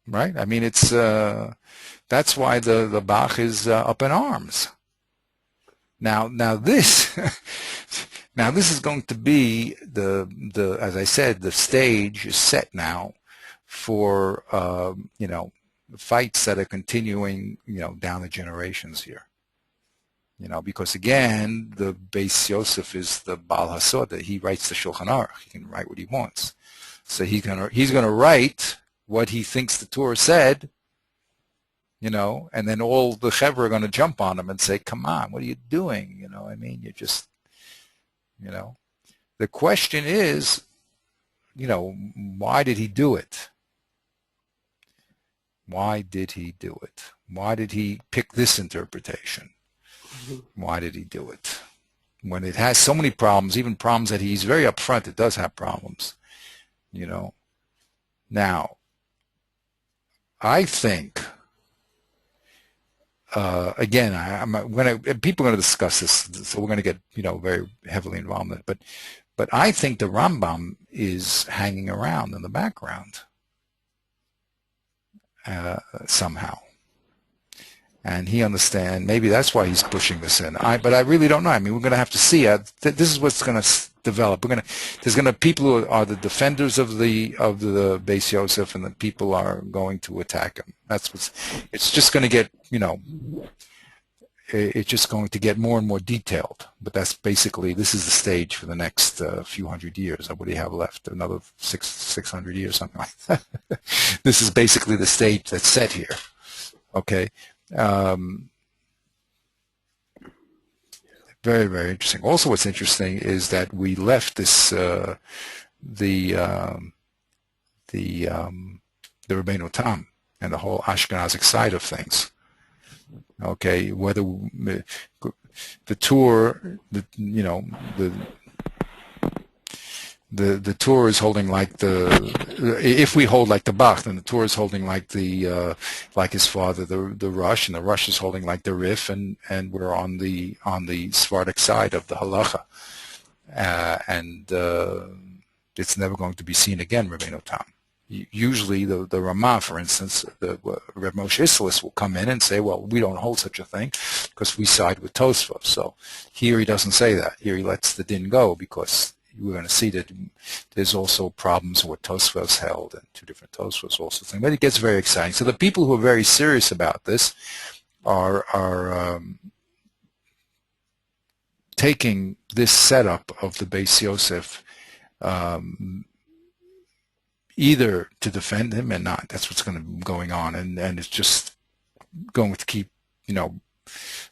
Right? I mean, it's that's why the Bach is up in arms. Now this. Now this is going to be the as I said, the stage is set now for fights that are continuing down the generations here. Because again, the Beis Yosef is the Baal HaSoda. He writes the Shulchan Aruch. He can write what he wants. So he's gonna write what he thinks the Torah said. And then all the Chevra are going to jump on him and say, "Come on, what are you doing?" I mean, you're just. The question is, why did he do it? Why did he do it? Why did he pick this interpretation? Why did he do it? When it has so many problems, even problems that he's very upfront, it does have problems, Now, I think, again, people are going to discuss this, so we're going to get, very heavily involved in it. But I think the Rambam is hanging around in the background somehow, and he understands. Maybe that's why he's pushing this in. But I really don't know. I mean, we're going to have to see. This is what's going to develop. There's gonna people who are the defenders of the Beis Yosef, and the people are going to attack him. It's just going to get, it's just going to get more and more detailed. But this is the stage for the next few hundred years. What do you have left? Another 600 years, something like that. This is basically the stage that's set here. Okay. Very, very interesting. Also, what's interesting is that we left this the Rabbeinu Tam and the whole Ashkenazic side of things. Okay, whether the tour, the tour is holding like if we hold like the Bach, then the tour is holding like like his father, the Rush, and the Rush is holding like the Rif, and we're on the Sephardic side of the Halacha, and it's never going to be seen again, Rabbeinu Tam. Usually the Ramah, for instance, the Reb Moshe Isserles will come in and say, well, we don't hold such a thing because we side with Tosfos. So here he doesn't say that. Here he lets the din go, because we're going to see that there's also problems with Tosfos held, and two different Tosfos also thing. But it gets very exciting. So the people who are very serious about this are taking this setup of the Beis Yosef either to defend him and not. That's what's going to be going on, and it's just going to keep,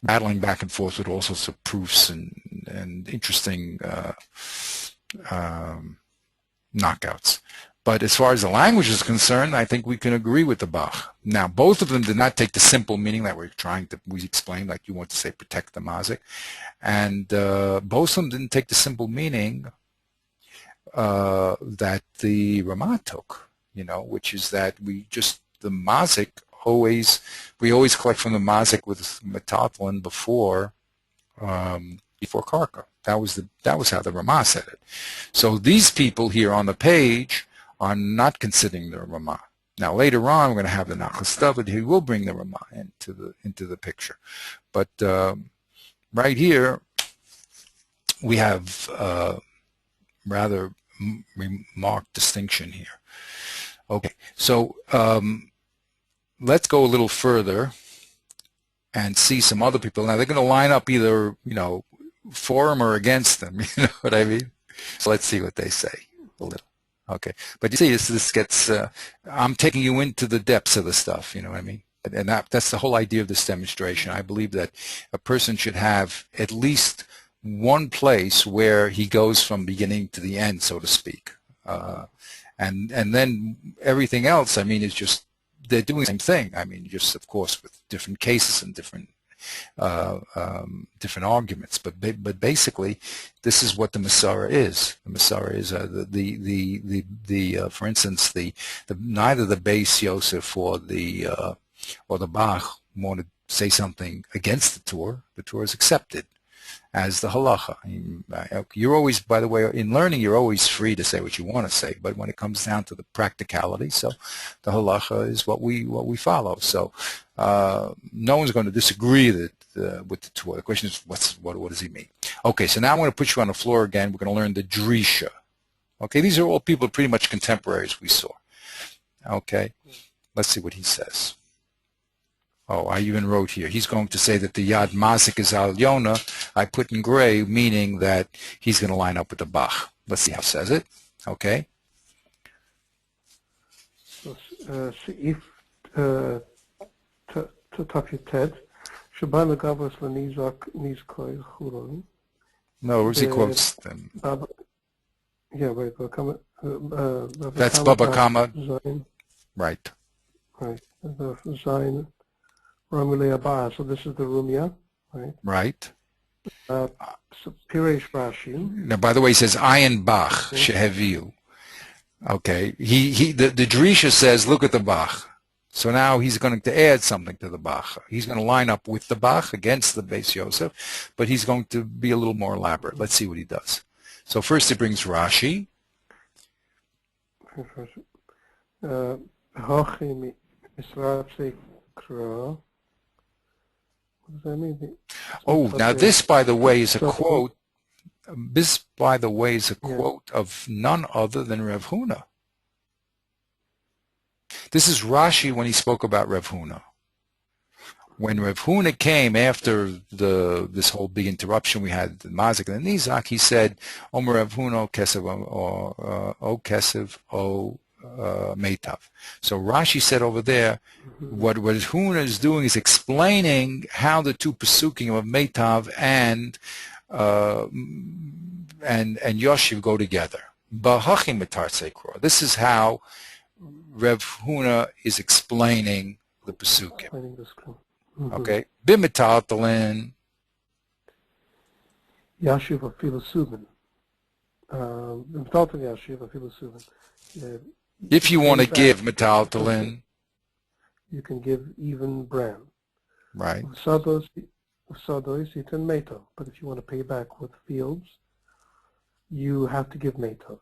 battling back and forth with all sorts of proofs and interesting knockouts. But as far as the language is concerned, I think we can agree with the Bach. Now, both of them did not take the simple meaning that we explained, like you want to say protect the mazik, and both of them didn't take the simple meaning that the Ramah took, which is that the mazik we always collect from the mazik with metathlon before karka. That was how the Ramah said it. So these people here on the page are not considering the Ramah. Now later on we're going to have the Nachas David who will bring the Ramah into the picture, but right here we have rather remarked distinction here. Okay, so let's go a little further and see some other people. Now they're going to line up either for him or against them. You know what I mean? So let's see what they say a little. Okay, but you see, this gets. I'm taking you into the depths of the stuff. You know what I mean? And that's the whole idea of this demonstration. I believe that a person should have at least one place where he goes from beginning to the end, so to speak, and then everything else, I mean, is just they're doing the same thing. I mean, just of course with different cases and different arguments, but basically, this is what the Masara is. The Masara is for instance, neither the Beis Yosef or the Bach want to say something against the Torah. The Torah is accepted as the halacha. You're always, by the way, in learning, you're always free to say what you want to say, but when it comes down to the practicality, so the halacha is what we follow. So no one's going to disagree with the Torah. The question is, what does he mean? Okay, so now I'm going to put you on the floor again. We're going to learn the Drisha. Okay, these are all people pretty much contemporaries we saw. Okay, let's see what he says. Oh, I even wrote here. He's going to say that the Yad Mazik is Al Yona. I put in gray, meaning that he's going to line up with the Bach. Let's see how it says it. Okay. So, if Tafitet, Shabbat Gavos Lanizak Nizkoi Churon. No, where's he quotes them? Yeah, wait, that's Baba Kama. Right. Right. The Zain. Ramulei Abba, so this is the Rumia, right? Right. So Piresh Rashi. Now, by the way, he says Ayin Bach Sheheviu. Okay. The Drisha says, look at the Bach. So now he's going to add something to the Bach. He's going to line up with the Bach against the Beis Yosef, but he's going to be a little more elaborate. Let's see what he does. So first he brings Rashi. Oh, now this, by the way, is a quote. This, by the way, is a quote of none other than Rav Huna. This is Rashi when he spoke about Rav Huna. When Rav Huna came after this whole big interruption we had, the Mazik and the Nizak, he said, Omer Rav Huna o Kesev o Kesev o Meitav. So Rashi said over there, what Huna is doing is explaining how the two Pesukim of Meitav and Yoshiv go together. Bahachim Mitartzei Kror. This is how Rav Huna is explaining the Pesukim. Okay. Bimitaltalin. Yashiv afilu subin. Bimitaltalin Yashiv afilu subin. If you want to give metaltalin, you can give even bran. Right. Usados yitan meitav. But if you want to pay back with fields, you have to give meitav.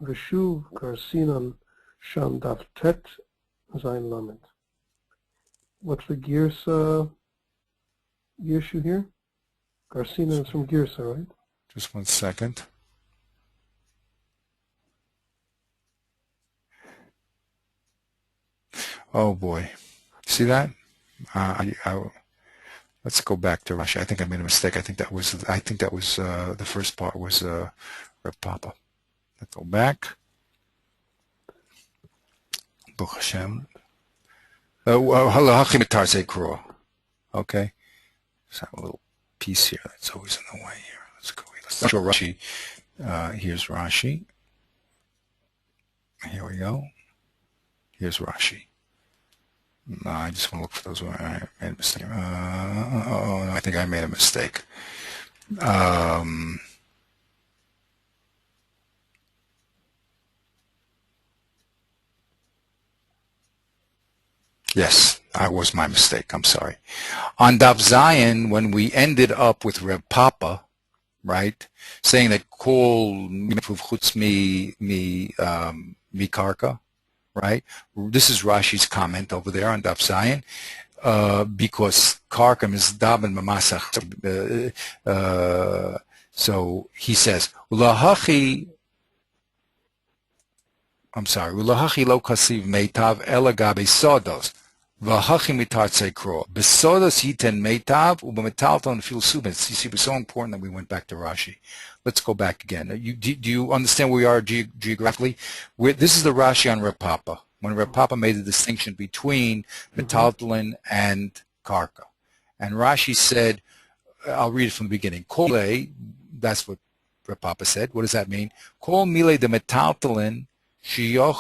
Veshuv garsinan sham daf tet zayin lamed. What's the Girshu here? Garcina is from Girsa, right? Just 1 second. Oh boy, see that? Let's go back to Rashi. I think I made a mistake. I think that was the first part was Reb Papa. Let's go back. Baruch Hashem. Okay, just have a little piece here that's always in the way here. Let's go. Let's show Rashi. Here's Rashi. Here we go. Here's Rashi. No, I just want to look for those. I made a mistake. No, I think I made a mistake. Yes, that was my mistake. I'm sorry. On Daf Zayin, when we ended up with Reb Papa, right, saying that kol chutz mi karka, right? This is Rashi's comment over there on Daf Zayin, because karka is daben mamasach. So he says, ulahachi. I'm sorry. Ulahachi lo kasiv meitav elagabe sodos. V'hachi mitartzei kro. Besodos yiten meitav u'b'metalton fil subin. You see, it was so important that we went back to Rashi. Let's go back again. Do you understand where we are geographically? This is the Rashi on Reb Papa. When Reb Papa made the distinction between metalton and karka. And Rashi said, I'll read it from the beginning. Kole, that's what Reb Papa said. What does that mean? Kol mile de metalton all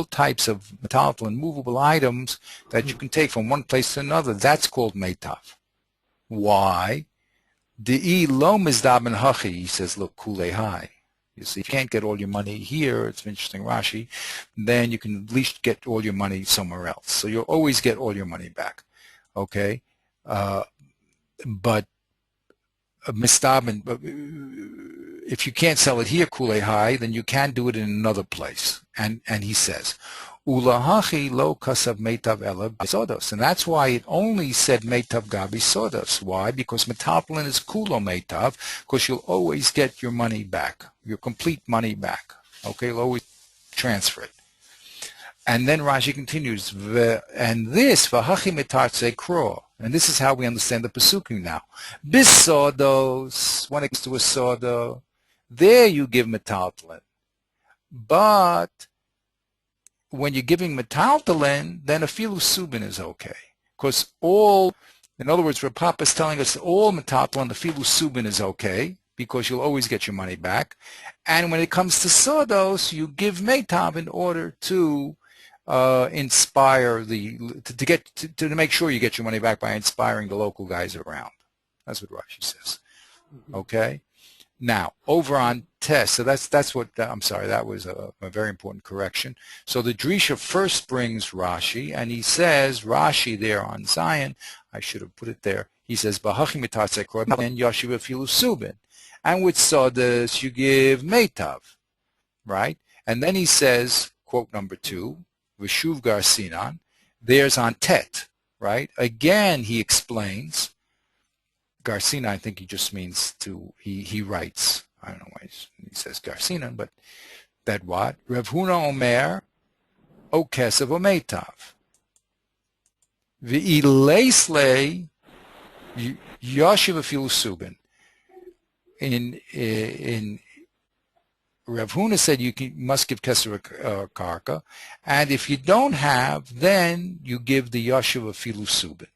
types of metaltal and movable items that you can take from one place to another, that's called meitav. Why? The lo mizdaben hachi, he says, look, kule hai. You see, if you can't get all your money here, it's an interesting Rashi, then you can at least get all your money somewhere else. So you'll always get all your money back. Okay? But mistaben, if you can't sell it here, kule hai, then you can do it in another place. And he says, ulahachi lo kasav meitav ela sodos. And that's why it only said meitav gabi sodos. Why? Because metaltalin is kulo meitav, because you'll always get your money back, your complete money back. Okay, you'll always transfer it. And then Rashi continues, and this, v'hachi mitartzei kro. And this is how we understand the Pesukim now. Bisodos, when it comes to a sodo, there you give metaltalin. But when you're giving metaltalin, then a filu subin is okay. Because in other words, Reb Papa is telling us all metaltalin, the filu subin is okay, because you'll always get your money back. And when it comes to sodos, you give meitav in order to inspire to make sure you get your money back by inspiring the local guys around. That's what Rashi says. Okay. Now over on Tess. So that's what I'm sorry. That was a very important correction. So the Drisha first brings Rashi, and he says Rashi there on Zion. I should have put it there. He says Bahachi mitatze kro and Yashiva filu subin, and with sodas you give meitav, right? And then he says, quote number 2. Veshuv Garcinan, there's on Tet, right? Again, he explains, Garcina, I think he just means he writes. I don't know why he says Garcina, but that what? Rav Huna Omer, O Kesev O Meitav. V'ileisle Yoshiv Afilu Subin. In Rav Huna said you must give Keser Karka, and if you don't have, then you give the Yoshiv Afilu Subin.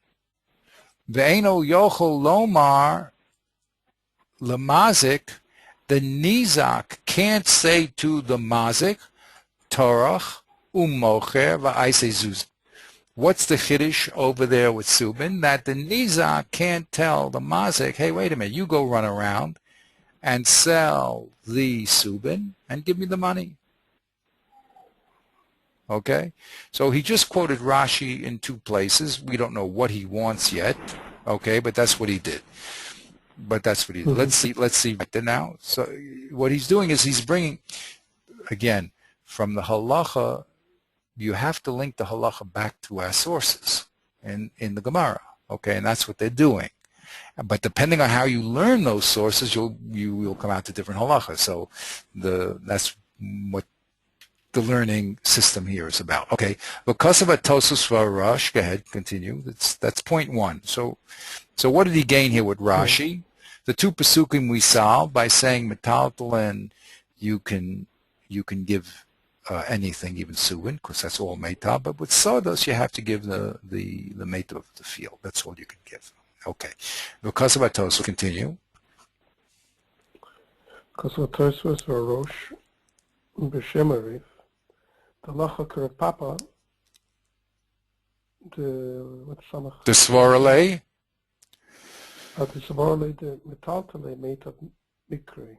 Ve'eno Yochel Lomar Lamazik, the Nizak can't say to the Mazik, Torach, Mocher, Va'aise Zuz. What's the Chiddush over there with Subin? That the Nizak can't tell the Mazik, hey, wait a minute, you go run around and sell the Subin and give me the money. Okay? So he just quoted Rashi in two places. We don't know what he wants yet. Okay, but that's what he did. Let's see right there now. So what he's doing is he's bringing, again, from the halacha, you have to link the halacha back to our sources in the Gemara. Okay, and that's what they're doing. But depending on how you learn those sources, you will come out to different halachas. So that's what the learning system here is about. Okay, because of a Tosus Rush, go ahead, continue. That's point one. So what did he gain here with Rashi? The two Pesukim we solved by saying Metaltal, and you can give anything, even Suin, because that's all Metal. But with Sodos, you have to give the Metal of the field. That's all you can give. Okay. Because of a Tosus, continue. Because of a Tosus or Rosh, B'Shem the Lacha Papa, the Svarale. The Svarale, the Metaltale made of Mikri.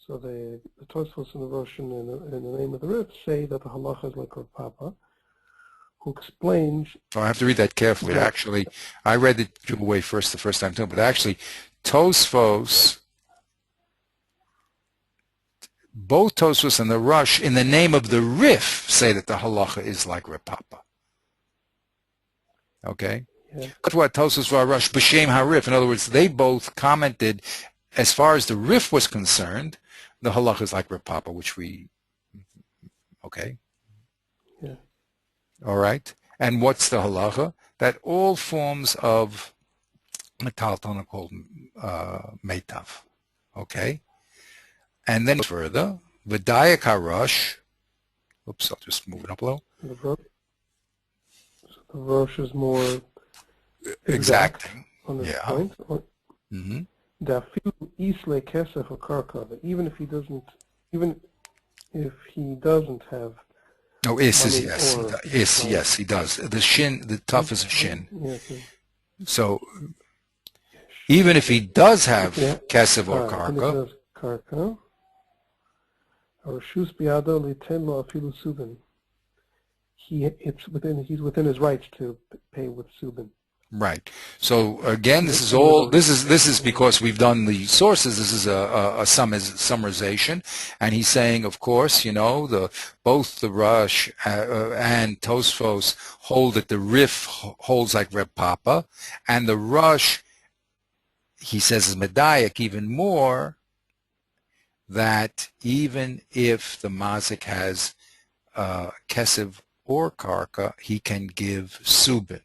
So the Tosfos in the Russian in the name of the Rif say that the halacha is like Rav Papa, who explains. So I have to read that carefully. Actually, I read it the first time too, but actually, Tosfos. Both Tosfos and the Rush, in the name of the Rif, say that the halacha is like Rav Papa. Okay? That's what Tosfos var Rush, b'shem harif. In other words, they both commented, as far as the Rif was concerned, the halacha is like Rav Papa, which we, okay? Yeah. All right? And what's the halacha? That all forms of metalton are called meitav. Okay? And then further, V'dayak HaRosh, oops, I'll just move it up a little. The Rosh is more exacting on this point. The afilu isle kesef or karka, even if he doesn't have. No, is yes, he does. The shin, the tough is a shin. Yes. So even if he does have kesef or karka, or shus biado liten lo afilu subin. He's within his rights to pay with subin. Right. So again, this is because we've done the sources. This is a summarization, and he's saying, of course, both the Rush and Tosfos hold that the Rif holds like Reb Papa, and the Rush, he says, is Medayak even more, that even if the Mazik has Kesev or Karka, he can give Subin,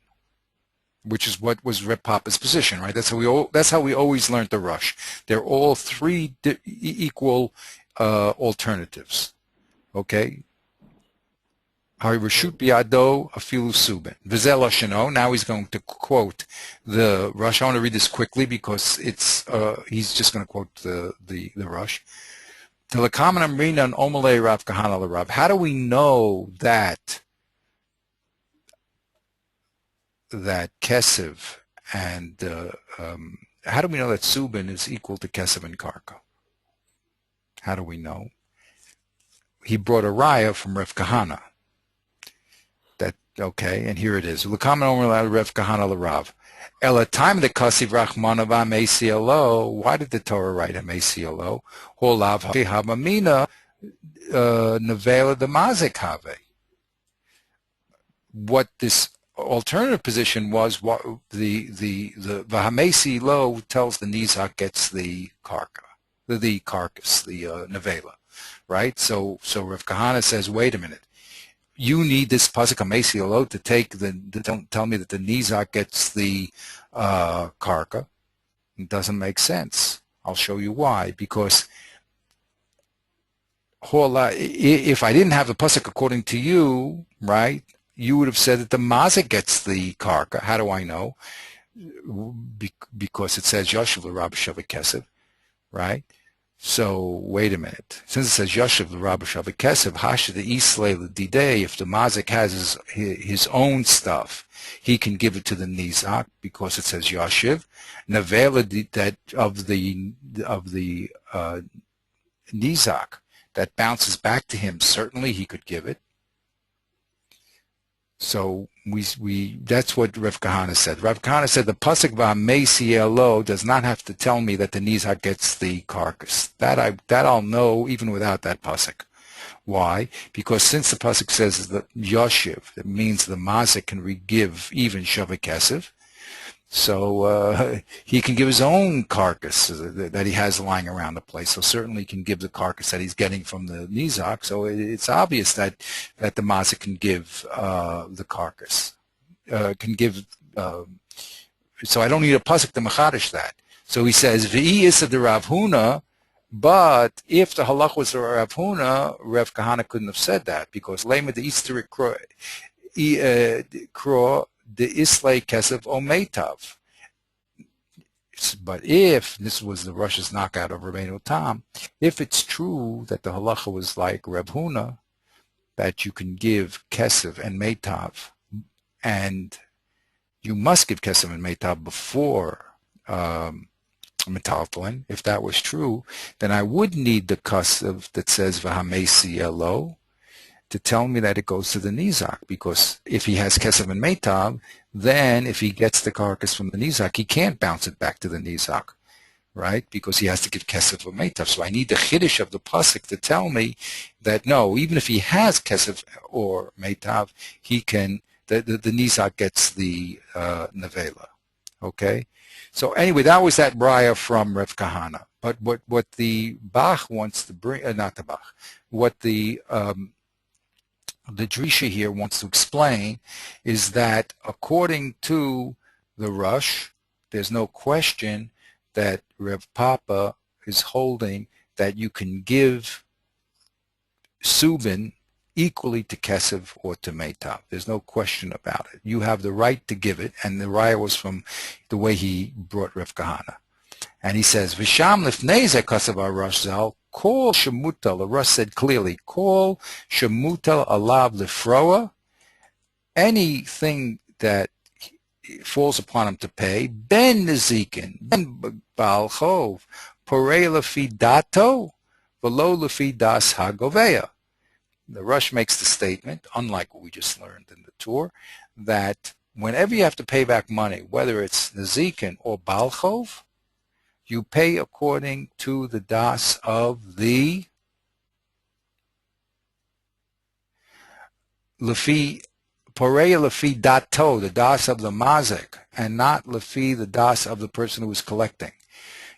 which is what was Reb Papa's position, right? That's how we always learned the Rush. They're all three equal alternatives. Okay? Harishut biado afilu subin. V'zel hashano. Now he's going to quote the Rush. I want to read this quickly because he's just going to quote the Rush. Telekaman amrina and omale Rav Kahana l'Rav. How do we know that Kesev and how do we know that Subin is equal to Kesev and Karka? How do we know? He brought a raya from Rav Kahana. Okay, and here it is. L'kaman omale Rav Kahana l'Rav. Ela time the Kasiv Rachmanava Meisialo. Why did the Torah write a Meisialo? Holav Hamamina Nevela the Mazik Have. What this alternative position was what the Vahamesi Lo tells the Nizak gets the carcass, the nevela, right? So Rav Kahana says, wait a minute, you need this pasuk Hamesi Lo to don't tell me that the Nizak gets the karka. It doesn't make sense. I'll show you why. Because if I didn't have the pasuk according to you, right, you would have said that the mazik gets the karka. How do I know? Because it says Yashiv l'Rabbi Shavik Kesev, right? So wait a minute. Since it says Yashiv l'Rabbi Shavik Kesev, Hasha the Islay l'Didei, if the mazik has his own stuff, he can give it to the nizak because it says Yashiv. Nevela that of the nizak that bounces back to him, certainly he could give it. So that's what Rav Kahana said. Rav Kahana said the pasuk v'hamesielo does not have to tell me that the nizak gets the carcass. That I'll know even without that pasuk. Why? Because since the pasuk says that yoshiv, it means the mazik can give even shavik kesef. So he can give his own carcass that he has lying around the place. So certainly he can give the carcass that he's getting from the nizak. So it's obvious that the mazik can give the carcass, can give. So I don't need a pasuk to machadish that. So he says v'i isa de Rav Huna, but if the halach was the Rav Huna, Rav Kahana couldn't have said that because lema de isterik kro the islay kesef ometav. But if this was the Russia's knockout of Rabbeinu Tam, if it's true that the halacha was like Reb Huna, that you can give kesef and metav, and you must give kesef and metav before metaltalin, if that was true, then I would need the kesef that says v'hamesi elo to tell me that it goes to the nizak, because if he has kesef and metav, then if he gets the carcass from the nizak, he can't bounce it back to the nizak, right? Because he has to give kesef or metav. So I need the chiddush of the pasuk to tell me that no, even if he has kesef or metav, he can. The nizak gets the nevela. Okay. So anyway, that was that braya from Rev Kahana. But what the Bach wants to bring, not the Bach, what the Drisha here wants to explain is that according to the Rush, there's no question that Rev Papa is holding that you can give Subin equally to Kesef or to Metav. There's no question about it. You have the right to give it, and the raya was from the way he brought Rev Kahana. And he says, Visham lifnei zeh kasav Rush Zal, Kol shemutal, the Rush said clearly, Kol shemutal alav lifroa, anything that falls upon him to pay, ben nezikin, ben baal chov, porei lefi dato, velo lefi das hagoveya. The Rush makes the statement, unlike what we just learned in the tour, that whenever you have to pay back money, whether it's nezikin or baal chov, you pay according to the das of the lefi poreya lefi dato, the das of the mazik, and not lefi the das of the person who is collecting.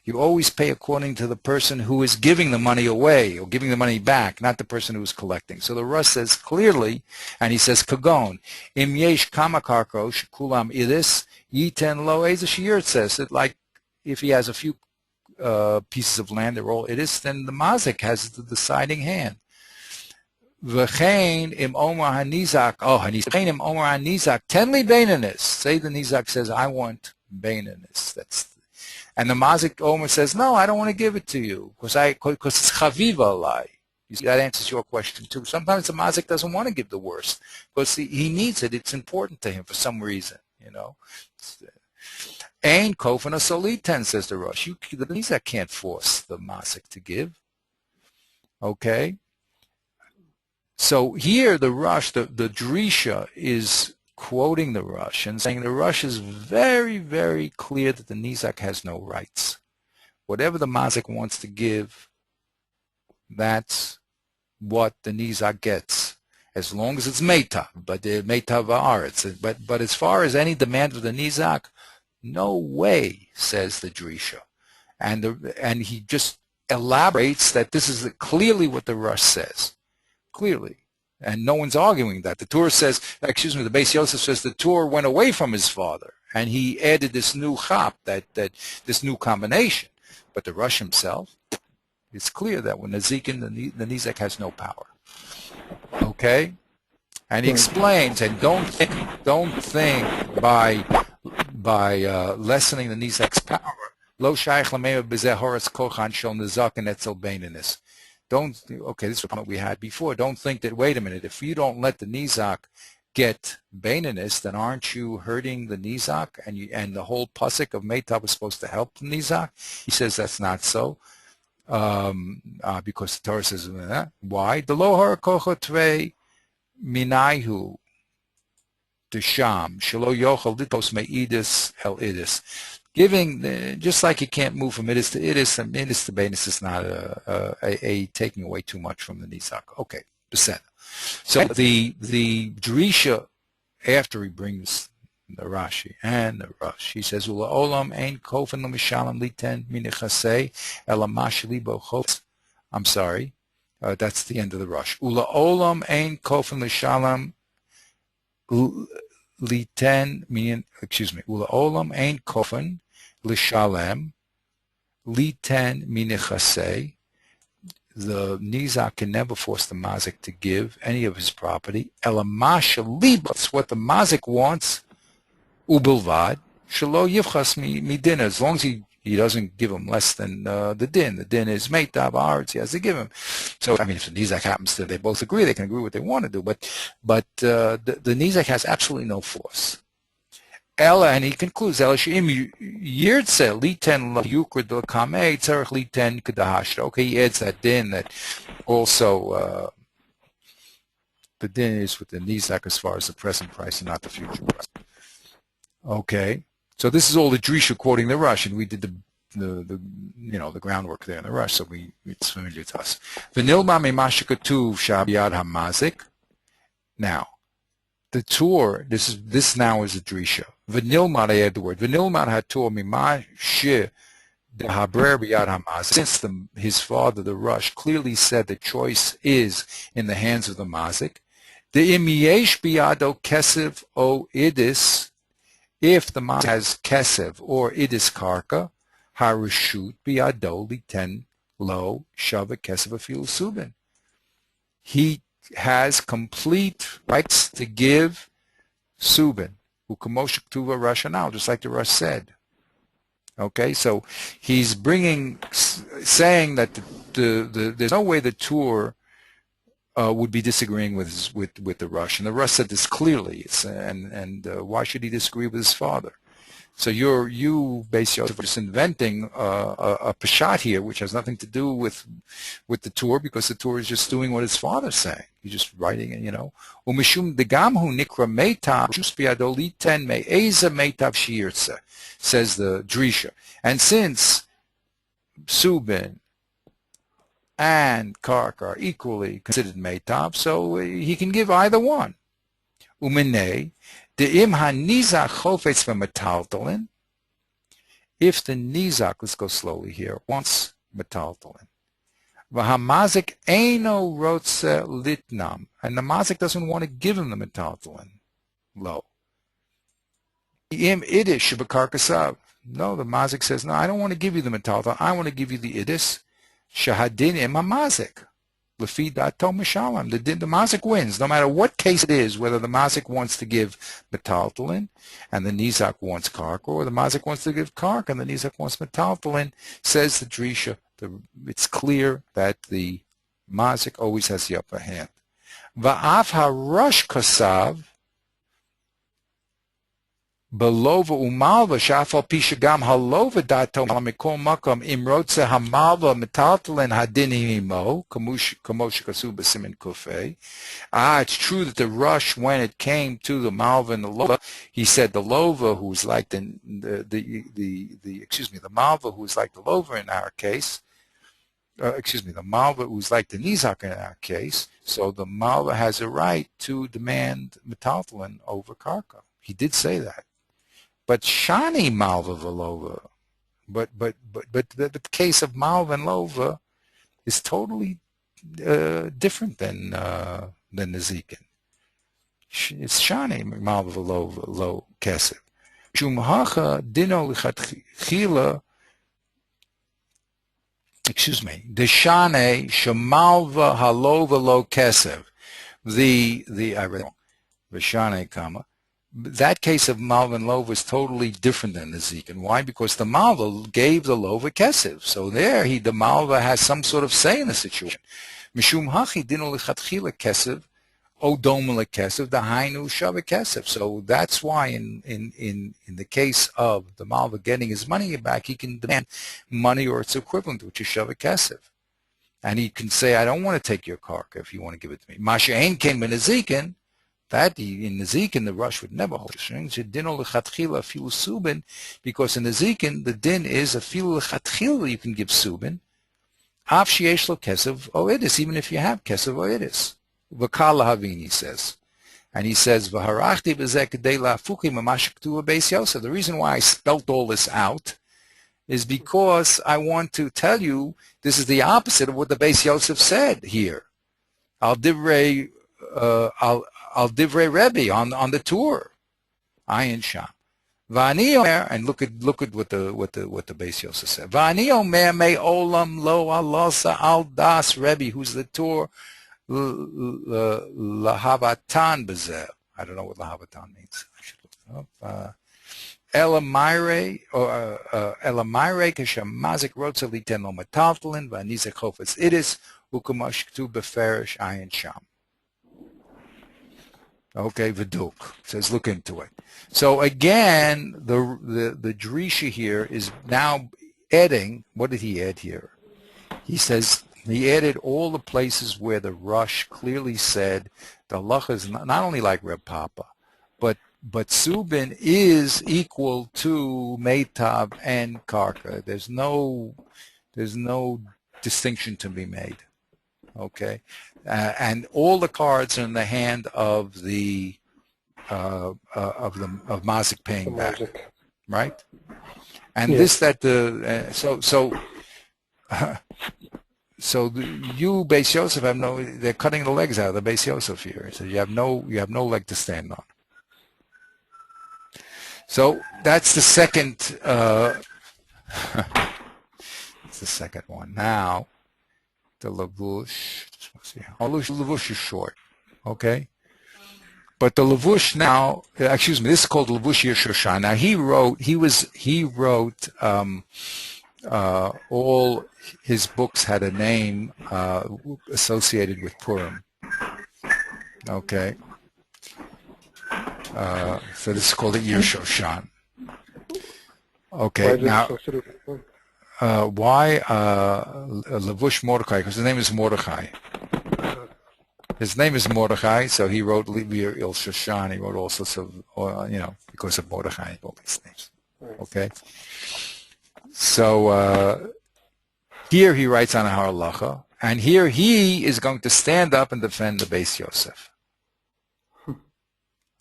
You always pay according to the person who is giving the money away or giving the money back, not the person who is collecting. So the Rush says clearly, and he says kagon im yesh kama karko shekulam idis yiten lo eza shir. It says that like if he has a few pieces of land, they're all idis, then the mazik has the deciding hand. V'chein im omar hanizak, v'chein im omar hanizak tenli beinanis. Say the nizak says, I want beinanis. And the mazik omer says, no, I don't want to give it to you because it's chaviva alai. You see, that answers your question too. Sometimes the mazik doesn't want to give the worst because he needs it. It's important to him for some reason, you know. Ain kofan soliten, says the Rush. The nizak can't force the mazik to give. Okay. So here the Rush, the Drisha is quoting the Rush and saying the Rush is very, very clear that the nizak has no rights. Whatever the mazik wants to give, that's what the nizak gets. as long as it's meitav, but meitav haaretz. But as far as any demand of the nizak, no way, says the Drisha. And he just elaborates that this is clearly what the Rush says. Clearly. And no one's arguing that. The Torah says, the Beis Yosef says the Torah went away from his father, and he added this new chap, that this new combination. But the Rush himself, it's clear that when Nezikin, the Nizak has no power. Okay? And he explains, and don't think by lessening the Nizak's power, lo shaykh lameva b'zeh horetz kochan shel nizak and etzel beininus. Okay, this is what we had before. Don't think that, wait a minute, if you don't let the Nizak get beininus, then aren't you hurting the Nizak? And the whole pasuk of Meitav was supposed to help the Nizak? He says that's not so. Because the Torah says, why? The lo harakocha tvei minayhu desham shelo yochel litos me'idis el idis. Giving, just like you can't move from idis to idis, and idis to beinus is not a taking away too much from the nizak. Okay, percent. So the Drisha, after he brings the Rashi and the Rush, he says, "Ula olam ein kofen l'mishalam liten minichasei elamashli bochos." I'm sorry, that's the end of the Rush. Ula olam ein kofen l'shalam liten meaning, Ula olam ein kofen l'shalem liten minichasei. The Nizak can never force the Mazik to give any of his property. Elamasha libas, what the Mazik wants. Ubilvad shelo yivchas mi din, as long as he doesn't give him less than the din. The din is meitav haaretz, he has to give him. So I mean, if the Nizak happens to, they both agree, they can agree what they want to do. But the Nizak has absolutely no force. Ella, and he concludes, Ella she'im yirtze liten yukrid l'kamei tzarich liten kedahashra. Okay, he adds that din that also the din is with the Nizak as far as the present price and not the future price. Okay, so this is all the Drisha quoting the Rush, and we did the groundwork there in the Rush, so it's familiar to us. V'nilma me'masha katuv shabiyad hamazik. Now, the Torah, this now is a Drisha. V'nilma, I add the word. V'nilma hator mimashe dehabrer biyad hamazik. Since his father, the Rush, clearly said the choice is in the hands of the mazik. The imyesh biyado kesev o idis. If the mazik has kesev or idis karka, harishut biyado liten lo shava kesev afilu subin. He has complete rights to give subin, ukamoshik tuva rashanal, just like the Rush said. Okay, so he's saying that there's no way the Torah would be disagreeing with the Rush, and the Rush said this clearly. And why should he disagree with his father? So you Beis Yosef are just inventing a peshat here, which has nothing to do with the Torah, because the Torah is just doing what his father's saying. He's just writing it, Umishum degamhu nikra meitav shus biado liten me'eza meitav shiirtze, says the Drisha. And since Subin and Kark are equally considered meitav, so he can give either one. Uminei de'im hanizak chofetz v'metaltalin. If the nizak, let's go slowly here, wants metaltalin, v'hamazik eino rotze litnam, and the mazik doesn't want to give him the metaltalin, lo. Im idish b'karkasav. No, the mazik says, no, I don't want to give you the metaltalin, I want to give you the idis. Shahadin im hamazik. Lefi dato mishalam. The mazik wins, no matter what case it is, whether the mazik wants to give metaltalin and the nizak wants kark, or the mazik wants to give kark and the nizak wants metaltalin. Says the Drisha, it's clear that the mazik always has the upper hand. Va'af harush kasav belova umalva shafal pishagam halova dato mikol makam imrotze hamalva metaltalin hadinimo kamosh kasu b'simin kufay. It's true that the Rush, when it came to the malva and the lova, he said the lova, who's like the malva, who's like the lova in our case, excuse me, the malva who's like the nizak in our case, so the malva has a right to demand metaltalin over karka. He did say that. But shani malva velova, but the case of malva and lova is totally different than nezikin. It's shani malva velova lo kesef. Shumhacha dino lichatchila. Excuse me, Deshane Shamalva Halova Lo Kesev. I read wrong. Vishane, comma. That case of Malva and Lova is totally different than the Zekin. Why? Because the Malva gave the Lova Kesev. So there the Malva has some sort of say in the situation. Mishum Hachi Dino Lichatchila Kesev, Odomala Kesev, the Hainu Shava Kesev. So that's why in the case of the Malva getting his money back, he can demand money or its equivalent, which is Shava Kesev. And he can say, I don't want to take your karka if you want to give it to me. Masha Ein came in Nezikin, that in Nezikin the rush would never hold. Dino Lechatchila Afilu Subin, because in Nezikin the din is Afilu Lechatchila you can give Subin. Av Sheyesh Lo Kesev Oedis, even if you have Kesev Oedis. V'kal havin, he says. And he says, V'harachti b'zeh k'dei la'afuki mamash k'tuva beis Yosef. The reason why I spelt all this out is because I want to tell you this is the opposite of what the Beis Yosef said here. Al divrei Rebbe on the tour. Ayin Sham. V'ani omer, and look at what the Beis Yosef said. V'ani omer me olam lo alasa al das Rebbe, who's the tour. Lahavatan bezel. I don't know what lahavatan means. I should look it up. Elamire or Elamire kashamazik rotza liten lo metaltalin v'anizek chofetz idis ukamashktu beferish ayin sham. Okay, Viduk says look into it. So again, the Drisha here is now adding. What did he add here? He says. He added all the places where the Rush clearly said the halacha is not only like Reb Papa, but Subin is equal to Meitav and Karka. There's no distinction to be made. Okay, and all the cards are in the hand of Mazik paying back, right? And this that the So you, Beis Yosef, they're cutting the legs out of the Beis Yosef here. So you have no leg to stand on. So that's the second, it's the second one. Now, the Lavush, Lavush is short, okay? But the Lavush now, excuse me, this is called Lavush Ir Shushan. Now he wrote all his books had a name associated with Purim. Okay. So this is called the Ir Shushan. Okay. Now, why Lavush Mordechai? Because his name is Mordechai. His name is Mordechai, so he wrote Ir Shushan. He wrote all sorts of, because of Mordechai, all these names. Okay. So here he writes on a halacha, and here he is going to stand up and defend the Beis Yosef.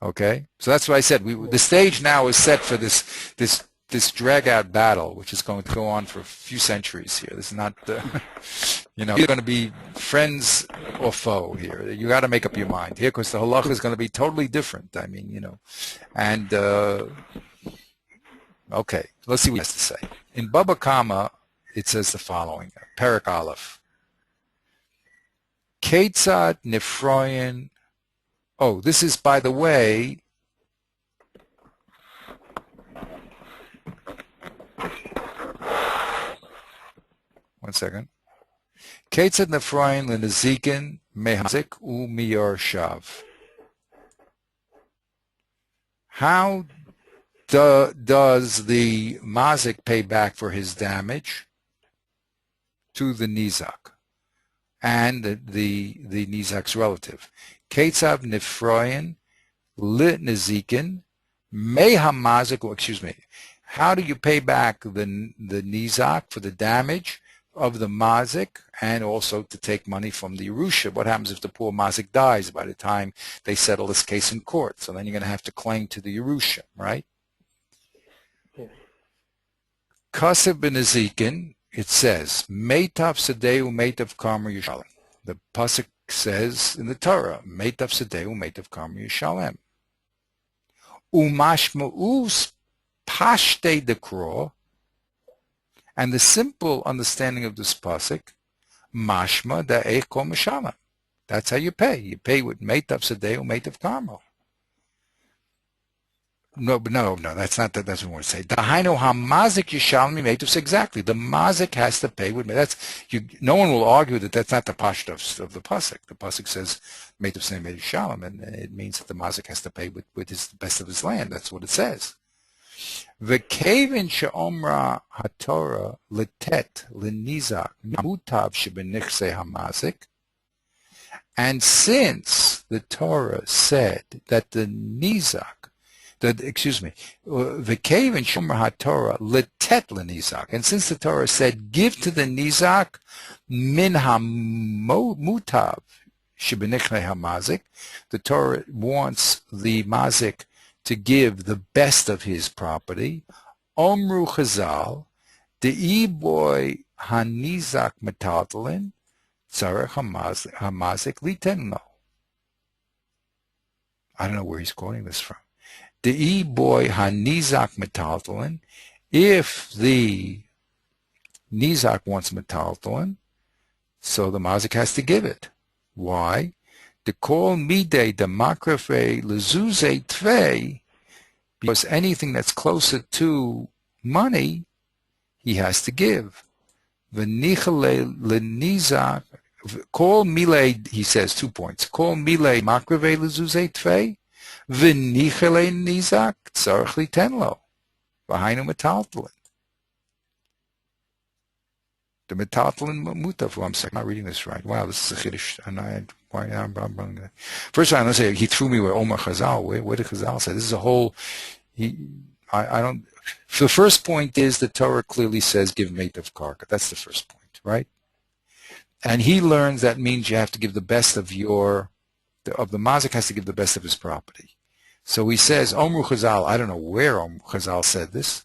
Okay, so that's what I said. The stage now is set for this drag-out battle, which is going to go on for a few centuries here. This is not, you're going to be friends or foe here. You got to make up your mind here, because the halacha is going to be totally different. I mean, and okay, let's see what he has to say. In Baba Kama, it says the following, Perak Aleph. Ketzad Nefroyin. Oh, this is, by the way, one second. Ketzad Nefroyin Lenezikin Mehazik U Miyor Shav. How does the mazik pay back for his damage to the nizak and the nizak's relative? Ketzav nifroyin lit nizikin meha mazik. Excuse me. How do you pay back the nizak for the damage of the mazik and also to take money from the Yerusha. What happens if the poor mazik dies by the time they settle this case in court? So then you're going to have to claim to the Yerusha, right? Kasev ben Ezekin, it says, Meitav Sadeu Meitav Karma Yishalem. The pasuk says in the Torah, Meitav Sadeu Meitav Karma Yishalem. Umashma'us Pashte Dekro, and the simple understanding of this pasuk, Mashma Da'eh Kol Mishalem. That's how you pay. You pay with Meitav Sadeu Meitav Karma. No, that's not that. That's what we want to say. Dahainu hamazik yishalmi meitus. Exactly. The mazik has to pay with me. That's you. No one will argue that that's not the pashto of the pasuk. The pasuk says meitus ne meitus shalom, and it means that the mazik has to pay with the best of his land. That's what it says. V'kevin she'omra haTorah letet lenizak mutav shebenichse hamazik. And since the Torah said that the nizak, V'kev and Shomer HaTorah letet lenizak, and since the Torah said, give to the nizak min hamutav shebenichle hamazik, the Torah wants the mazik to give the best of his property. Omru Chazal, the boy hanizak metaltalin, tzarech hamazik litenlo. I don't know where he's quoting this from. The boy hanizak metaltalin, if the nizak wants metaltalin, so the mazik has to give it. Why? The kol midei demakrefe lezuze tvei, because anything that's closer to money, he has to give. V'nichale lenizak, kol milei, he says 2 points. Kol milei makreve lezuze tvei, v'nichale nizak tzarech litenlo, v'hainu metaltalin. The metaltalin mutav. I'm sorry, I'm not reading this right. Wow, this is a chiddush. And first of all, let's say he threw me with Omar Chazal. Where did Chazal say? This is a whole. I don't. The first point is the Torah clearly says give meitav karka. That's the first point, right? And he learns that means you have to give the best of the mazik has to give the best of his property. So he says Omru Chazal. I don't know where Chazal said this.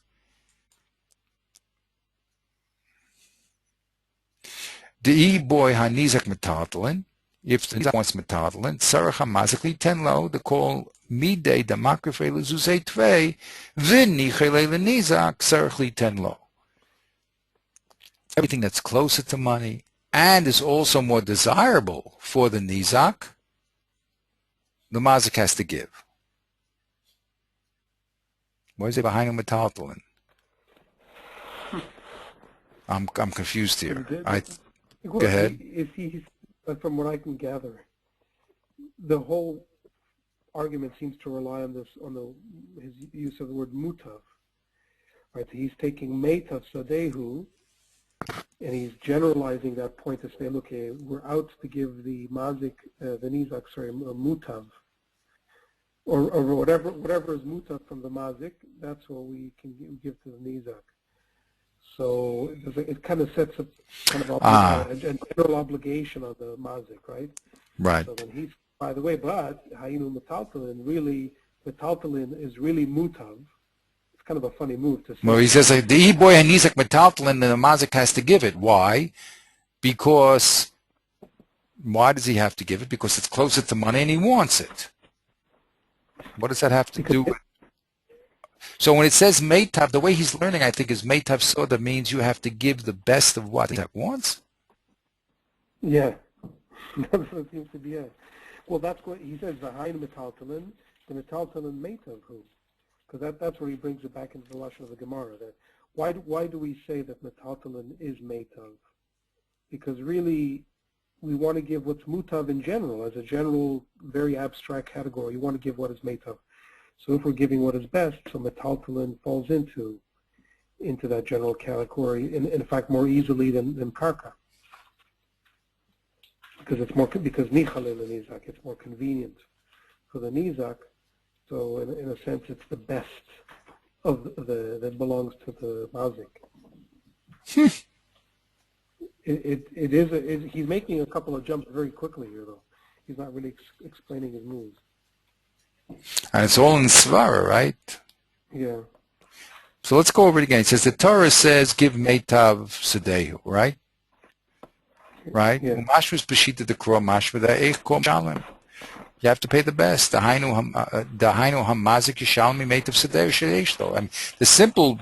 The boy hanizak metaltalin. If the nizak wants metaltalin, tzarech hamazik litenlo, the call midei damakrifei lezuzei tvei, v'nichele lenizak tzarech litenlo. Everything that's closer to money and is also more desirable for the nizak, the mazik has to give. Why is it behind him metaltalin? I'm confused here. Go ahead. From what I can gather, the whole argument seems to rely on his use of the word mutav. Right? He's taking meitav sadehu, and he's generalizing that point to say, look, we're out to give the mazik, the nizak, mutav, or whatever is mutav from the mazik. That's what we can give to the nizak. So it kind of sets a kind of a general obligation on the mazik, right? Right. So then he's, by the way, but hayinu metaltalin is really mutav. It's kind of a funny move to say. Well, he says the boy hanizak metaltalin, and the mazik has to give it. Why? Because why does he have to give it? Because it's closer to money and he wants it. What does that have to do with? So when it says meitav, the way he's learning, I think, is meitav soda means you have to give the best of what he wants. Yeah, that's what it seems to be. Yeah. Well, that's what he says. V'hainu metaltalin, the metaltalin meitav who, because that's where he brings it back into the lashon of the Gemara. That why do we say that metaltalin is meitav? Because really, we want to give what's mutav in general, as a general, very abstract category. You want to give what is meitav. So if we're giving what is best, so metaltalin falls into that general category, in fact, more easily than karka, because nichalin and nizak, it's more convenient for the nizak. So in a sense, it's the best of that belongs to the mazik. he's making a couple of jumps very quickly here, though. He's not really explaining his moves. And it's all in Svara, right? Yeah. So let's go over it again. It says the Torah says, give Meitav Sedehu, right? Right? Yeah. Umashvus B'shita Dekro Mashva Da'ech Kom Shalom. You have to pay the best. Dahainu Hamazik Yishalmi Meitav Sedehu Sheishto. I mean, the simple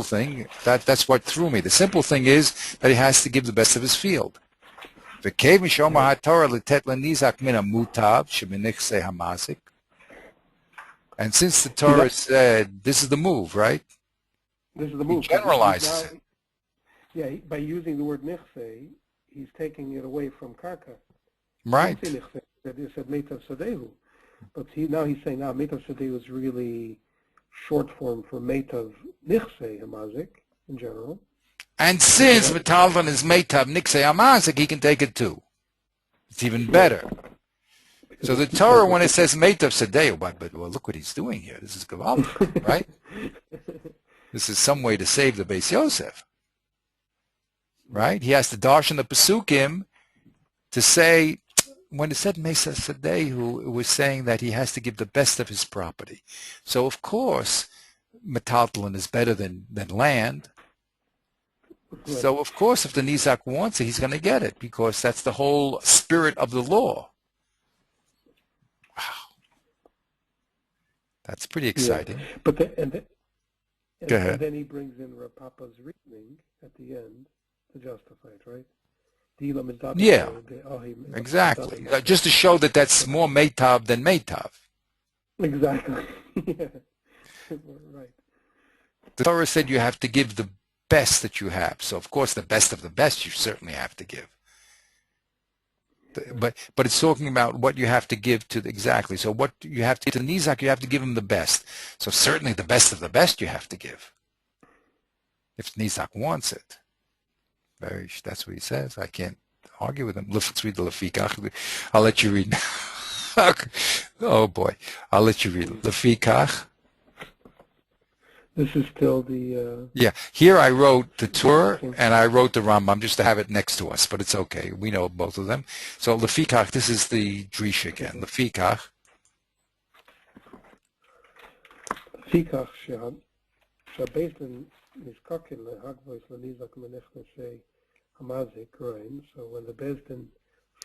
thing, that's what threw me. The simple thing is that he has to give the best of his field. V'kevin Shomar HaTorah L'tet L'nizak Mina Mutav Sheminichse Hamazik. And since the Torah said, this is the move, right? This is the move. He generalizes it. Yeah, by using the word nichse, he's taking it away from karka. Right. He said meitav sadehu. But now he's saying, meitav sadehu is really short form for meitav nichse hamazik in general. And since Metalvan is meitav nichse hamazik, he can take it too. It's even better. So the Torah, when it says meitav sadehu, but well, look what he's doing here. This is Gavaldik, right? This is some way to save the Beis Yosef, right? He has to darshan the Pesukim to say, when it said Mesa Sadehu, it was saying that he has to give the best of his property. So, of course, metaltalin is better than land. Right. So, of course, if the Nizak wants it, he's going to get it, because that's the whole spirit of the law. Wow. That's pretty exciting. Yeah. But Go ahead. And then he brings in Rav Papa's reasoning at the end to justify it, right? Yeah, exactly. Just to show that that's more meitav than meitav. Exactly. Yeah. Right. The Torah said you have to give the best that you have. So, of course, the best of the best you certainly have to give. But it's talking about what you have to give to exactly. So what you have to the Nizak, you have to give him the best. So certainly the best of the best you have to give. If Nizak wants it. That's what he says. I can't argue with him. Let's read the Lefikach. I'll let you read. Oh boy. I'll let you read Lefikach. This is still the... Yeah. Here I wrote the Tur and I wrote the Rambam just to have it next to us, but it's okay. We know both of them. So Lefikach, this is the Drish again. Lefikach. Lefikach, based in Nizkakin, Hagvois, Lenizak, Menechnesei, Hamazik, right? So when the Bezdin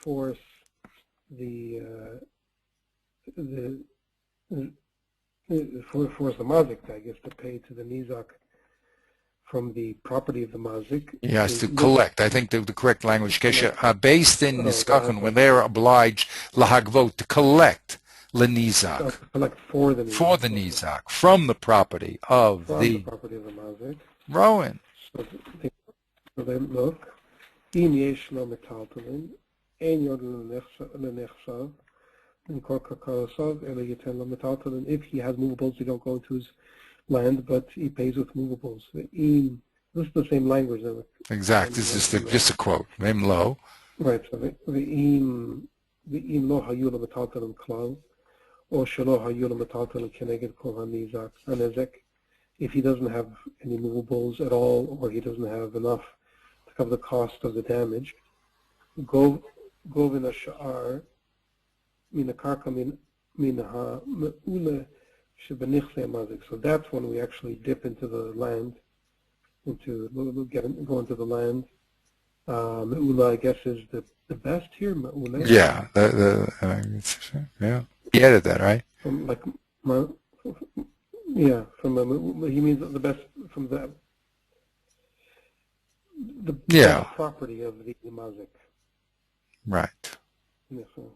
force force the mazik, I guess, to pay to the nizak from the property of the mazik. He has to collect. I think the correct language, based in Niskachen, when they're obliged lahagvot to collect lenizak, collect for the nizak from the property of the mazik. Rowan. So they look. Im yesh lo metaltalin, ein yod lenechsav. If he has movables, they don't go into his land, but he pays with movables. This is the same language. Exactly. This is just a quote. Mem lo. Right. So the im lo hayula metaltalim klal, or shelo hayula metaltalim keneged kol hanizak hanezek. If he doesn't have any movables at all, or he doesn't have enough to cover the cost of the damage, govin hashar. So that's when we actually dip into the land, go into the land. Me'ula, I guess, is the best here. Me'ula. Yeah, yeah. He added that, right? From he means the best from the property of the mazik. Right. Yeah, so.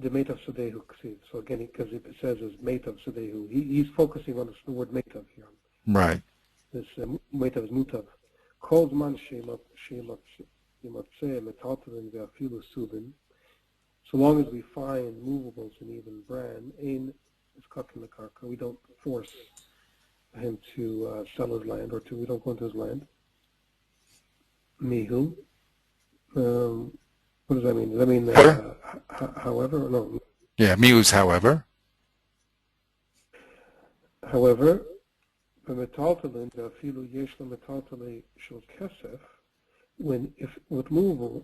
The Meitav Sadehu. So again, because it says as Meitav Sadehu, he's focusing on the word Meitav here. Right. This Meitav is Mutav. Kol Zman Shematzeh Metaltalin Ve'afilu Subin. So long as we find movables in even Bran, Ein is Kakin Karka. We don't force him to sell his land, or we don't go into his land. Mihu. What does that mean? Does that mean however? Or no. Yeah, muse, however. However, the metaltalin, the afilu yesh metaltalin shel kesef, with movables,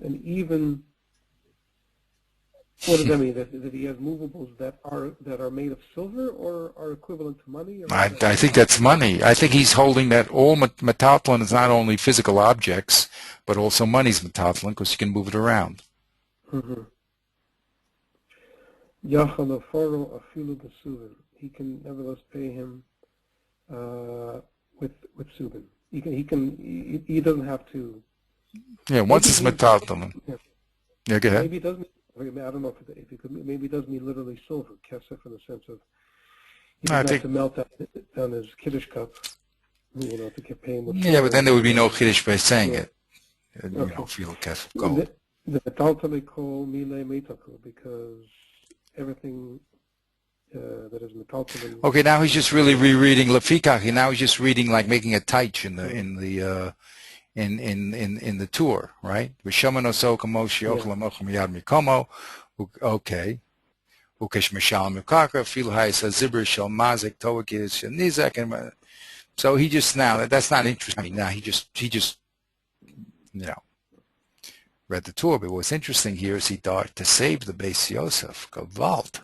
and even what does that mean? That he has movables that are made of silver or are equivalent to money? Or I think that's money. I think he's holding that all metathlon is not only physical objects, but also money's metathlon because you can move it around. He can nevertheless pay him with subin. He doesn't have to. Yeah, once it's metathlon. Yeah, go ahead. Maybe it does mean, I don't know if it could, maybe it does mean literally silver, kesef, in the sense of he doesn't have to melt down his kiddush cup, to get paid with silver. Yeah, but then there would be no kiddush by saying it. You don't feel kesef gold. The metaltale call mile metaku, because everything that is metaltale. Okay, now he's just really rereading Lefikach. Now he's just reading like making a taich in the tour, right? Okay. So he just that's not interesting. Now he just read the tour, but what's interesting here is he thought to save the Beis Yosef, Gewalt.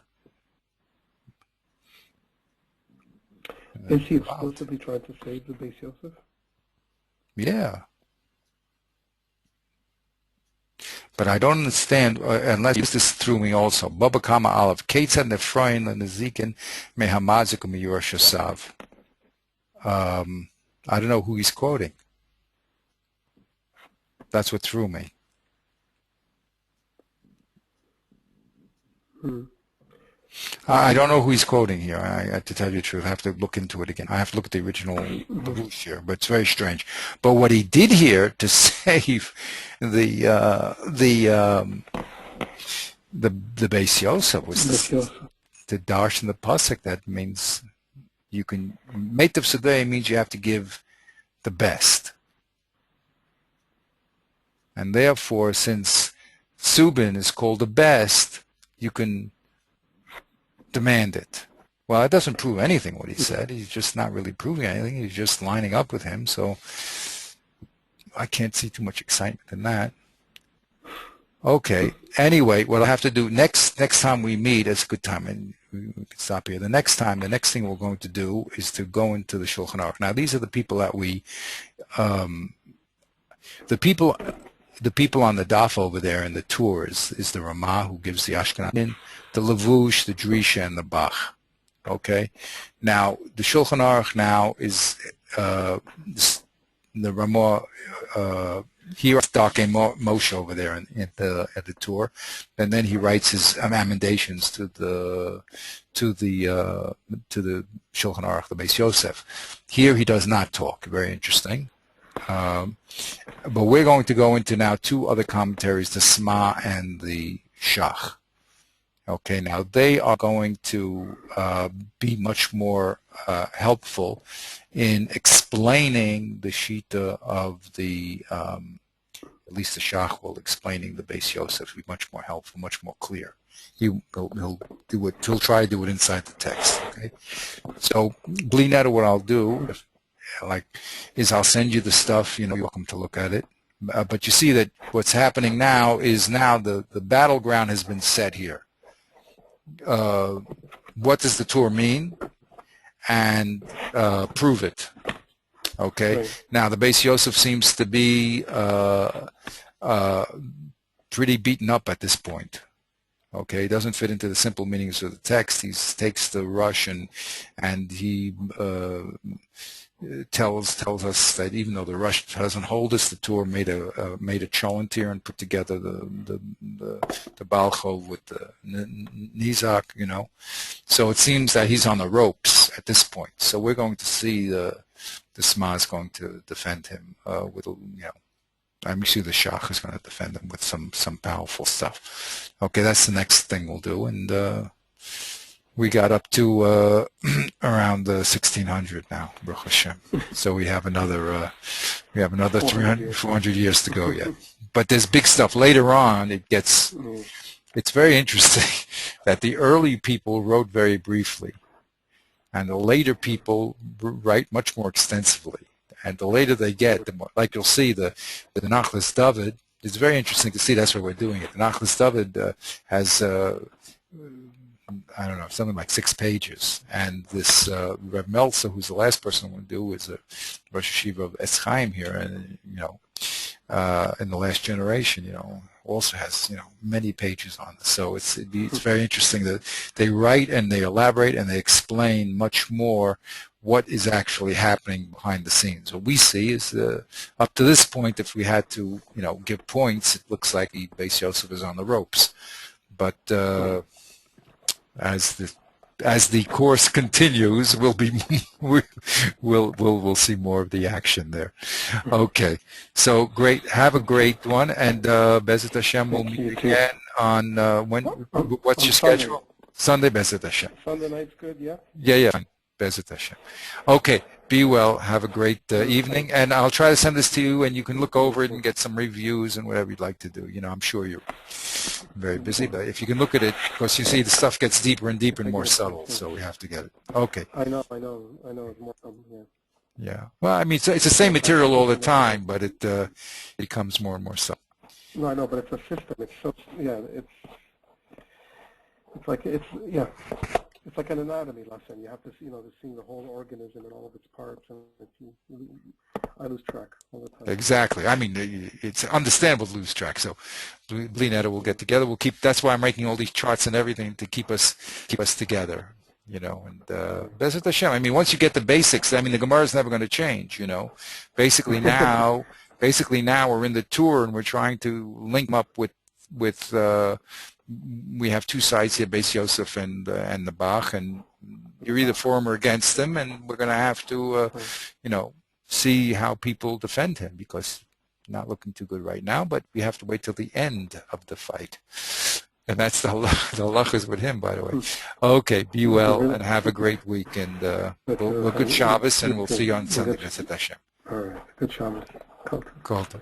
Is he explicitly trying to save the Beis Yosef? Yeah. But I don't understand, unless this threw me also. Baba Kama Aleph, Ketzad Nefroin Lenezikin Mehamazik Miyur Shasav. I don't know who he's quoting. That's what threw me. I don't know who he's quoting here. To tell you the truth, I have to look into it again. I have to look at the original Levush here, but it's very strange. But what he did here to save the Beis Yosef was to darshan the pasuk. That means you can Meitav Sadeh means you have to give the best, and therefore, since Subin is called the best, you can demand it. Well, it doesn't prove anything what he said. He's just not really proving anything. He's just lining up with him. So I can't see too much excitement in that. Okay. Anyway, what I'll have to do next time we meet, it's a good time, and we can stop here. The next thing we're going to do is to go into the Shulchan Aruch. Now, these are the people that the people on the daf over there in the tour is the Ramah, who gives the Ashkenazim, the Levush, the Drisha, and the Bach. Okay? Now, the Shulchan Aruch now is the Ramah he writes Darkei Moshe over there at the tour, and then he writes his amendations to the Shulchan Aruch, the Beis Yosef. Here he does not talk. Very interesting. But we're going to go into now two other commentaries, the Sma and the Shach. Okay, now they are going to be much more helpful in explaining the Shita of the, at least the Shach will explaining the Beis Yosef, be much more helpful, much more clear. He'll do it. He'll try to do it inside the text. Okay, so Bli Neder, what I'll do, is I'll send you the stuff. You're welcome to look at it. But you see that what's happening now is the battleground has been set here. What does the Torah mean? And prove it. Okay. Right. Now the Beis Yosef seems to be pretty beaten up at this point. Okay, he doesn't fit into the simple meanings of the text. He takes the rush and he tells us that even though the rush doesn't hold us, the Torah made a cholantir and put together the Balchov with the Nizak, So it seems that he's on the ropes at this point. So we're going to see the Sma is going to defend him with, I'm sure the Shach is going to defend him with some powerful stuff. Okay, that's the next thing we'll do, and we got up to around 1600 now, Baruch Hashem. So we have another 300, 400 years to go yet. But there's big stuff later on. It's very interesting that the early people wrote very briefly, and the later people write much more extensively. And the later they get, the more, like you'll see, the Nachlas David, it's very interesting to see that's why we're doing it. The Nachlas David has, I don't know, something like 6 pages. And this Reb Meltzer, who's the last person I'm going to do, is a Rosh Yeshiva of Eschaim here, and, in the last generation, also has, many pages on this. So it's very interesting that they write and they elaborate and they explain much more what is actually happening behind the scenes. What we see is up to this point, if we had to, give points, it looks like the Beis Yosef is on the ropes. But as the course continues, we'll see more of the action there. Okay, so great. Have a great one, and Bezat Hashem will meet again on when? What's your schedule? Sunday, Bezat Hashem. Sunday night's good, yeah. Yeah. Bezat Hashem. Okay. Be well. Have a great evening, and I'll try to send this to you, and you can look over it and get some reviews and whatever you'd like to do. I'm sure you're very busy, but if you can look at it, because you see the stuff gets deeper and deeper and more subtle, so we have to get it. Okay. I know. It's more subtle, yeah. Yeah. Well, I mean, it's the same material all the time, but it becomes more and more subtle. No, I know, but it's a system. It's so, yeah. It's like an anatomy lesson. You have to, see the whole organism and all of its parts, and I lose track all the time. Exactly. I mean, it's understandable to lose track. So, Bli Neder will get together. That's why I'm making all these charts and everything to keep us together. And Bezat Hashem. I mean, once you get the basics, I mean, the Gemara is never going to change. Basically now we're in the tour and we're trying to link them up with. We have 2 sides here, Beis Yosef and the Bach, and you're either for him or against him, and we're going to have to, see how people defend him, because not looking too good right now, but we have to wait till the end of the fight. And that's the halachas with him, by the way. Okay, be well and have a great week, and we'll good Shabbos, and we'll see you on Sunday. All right, good Shabbos. Kol tov.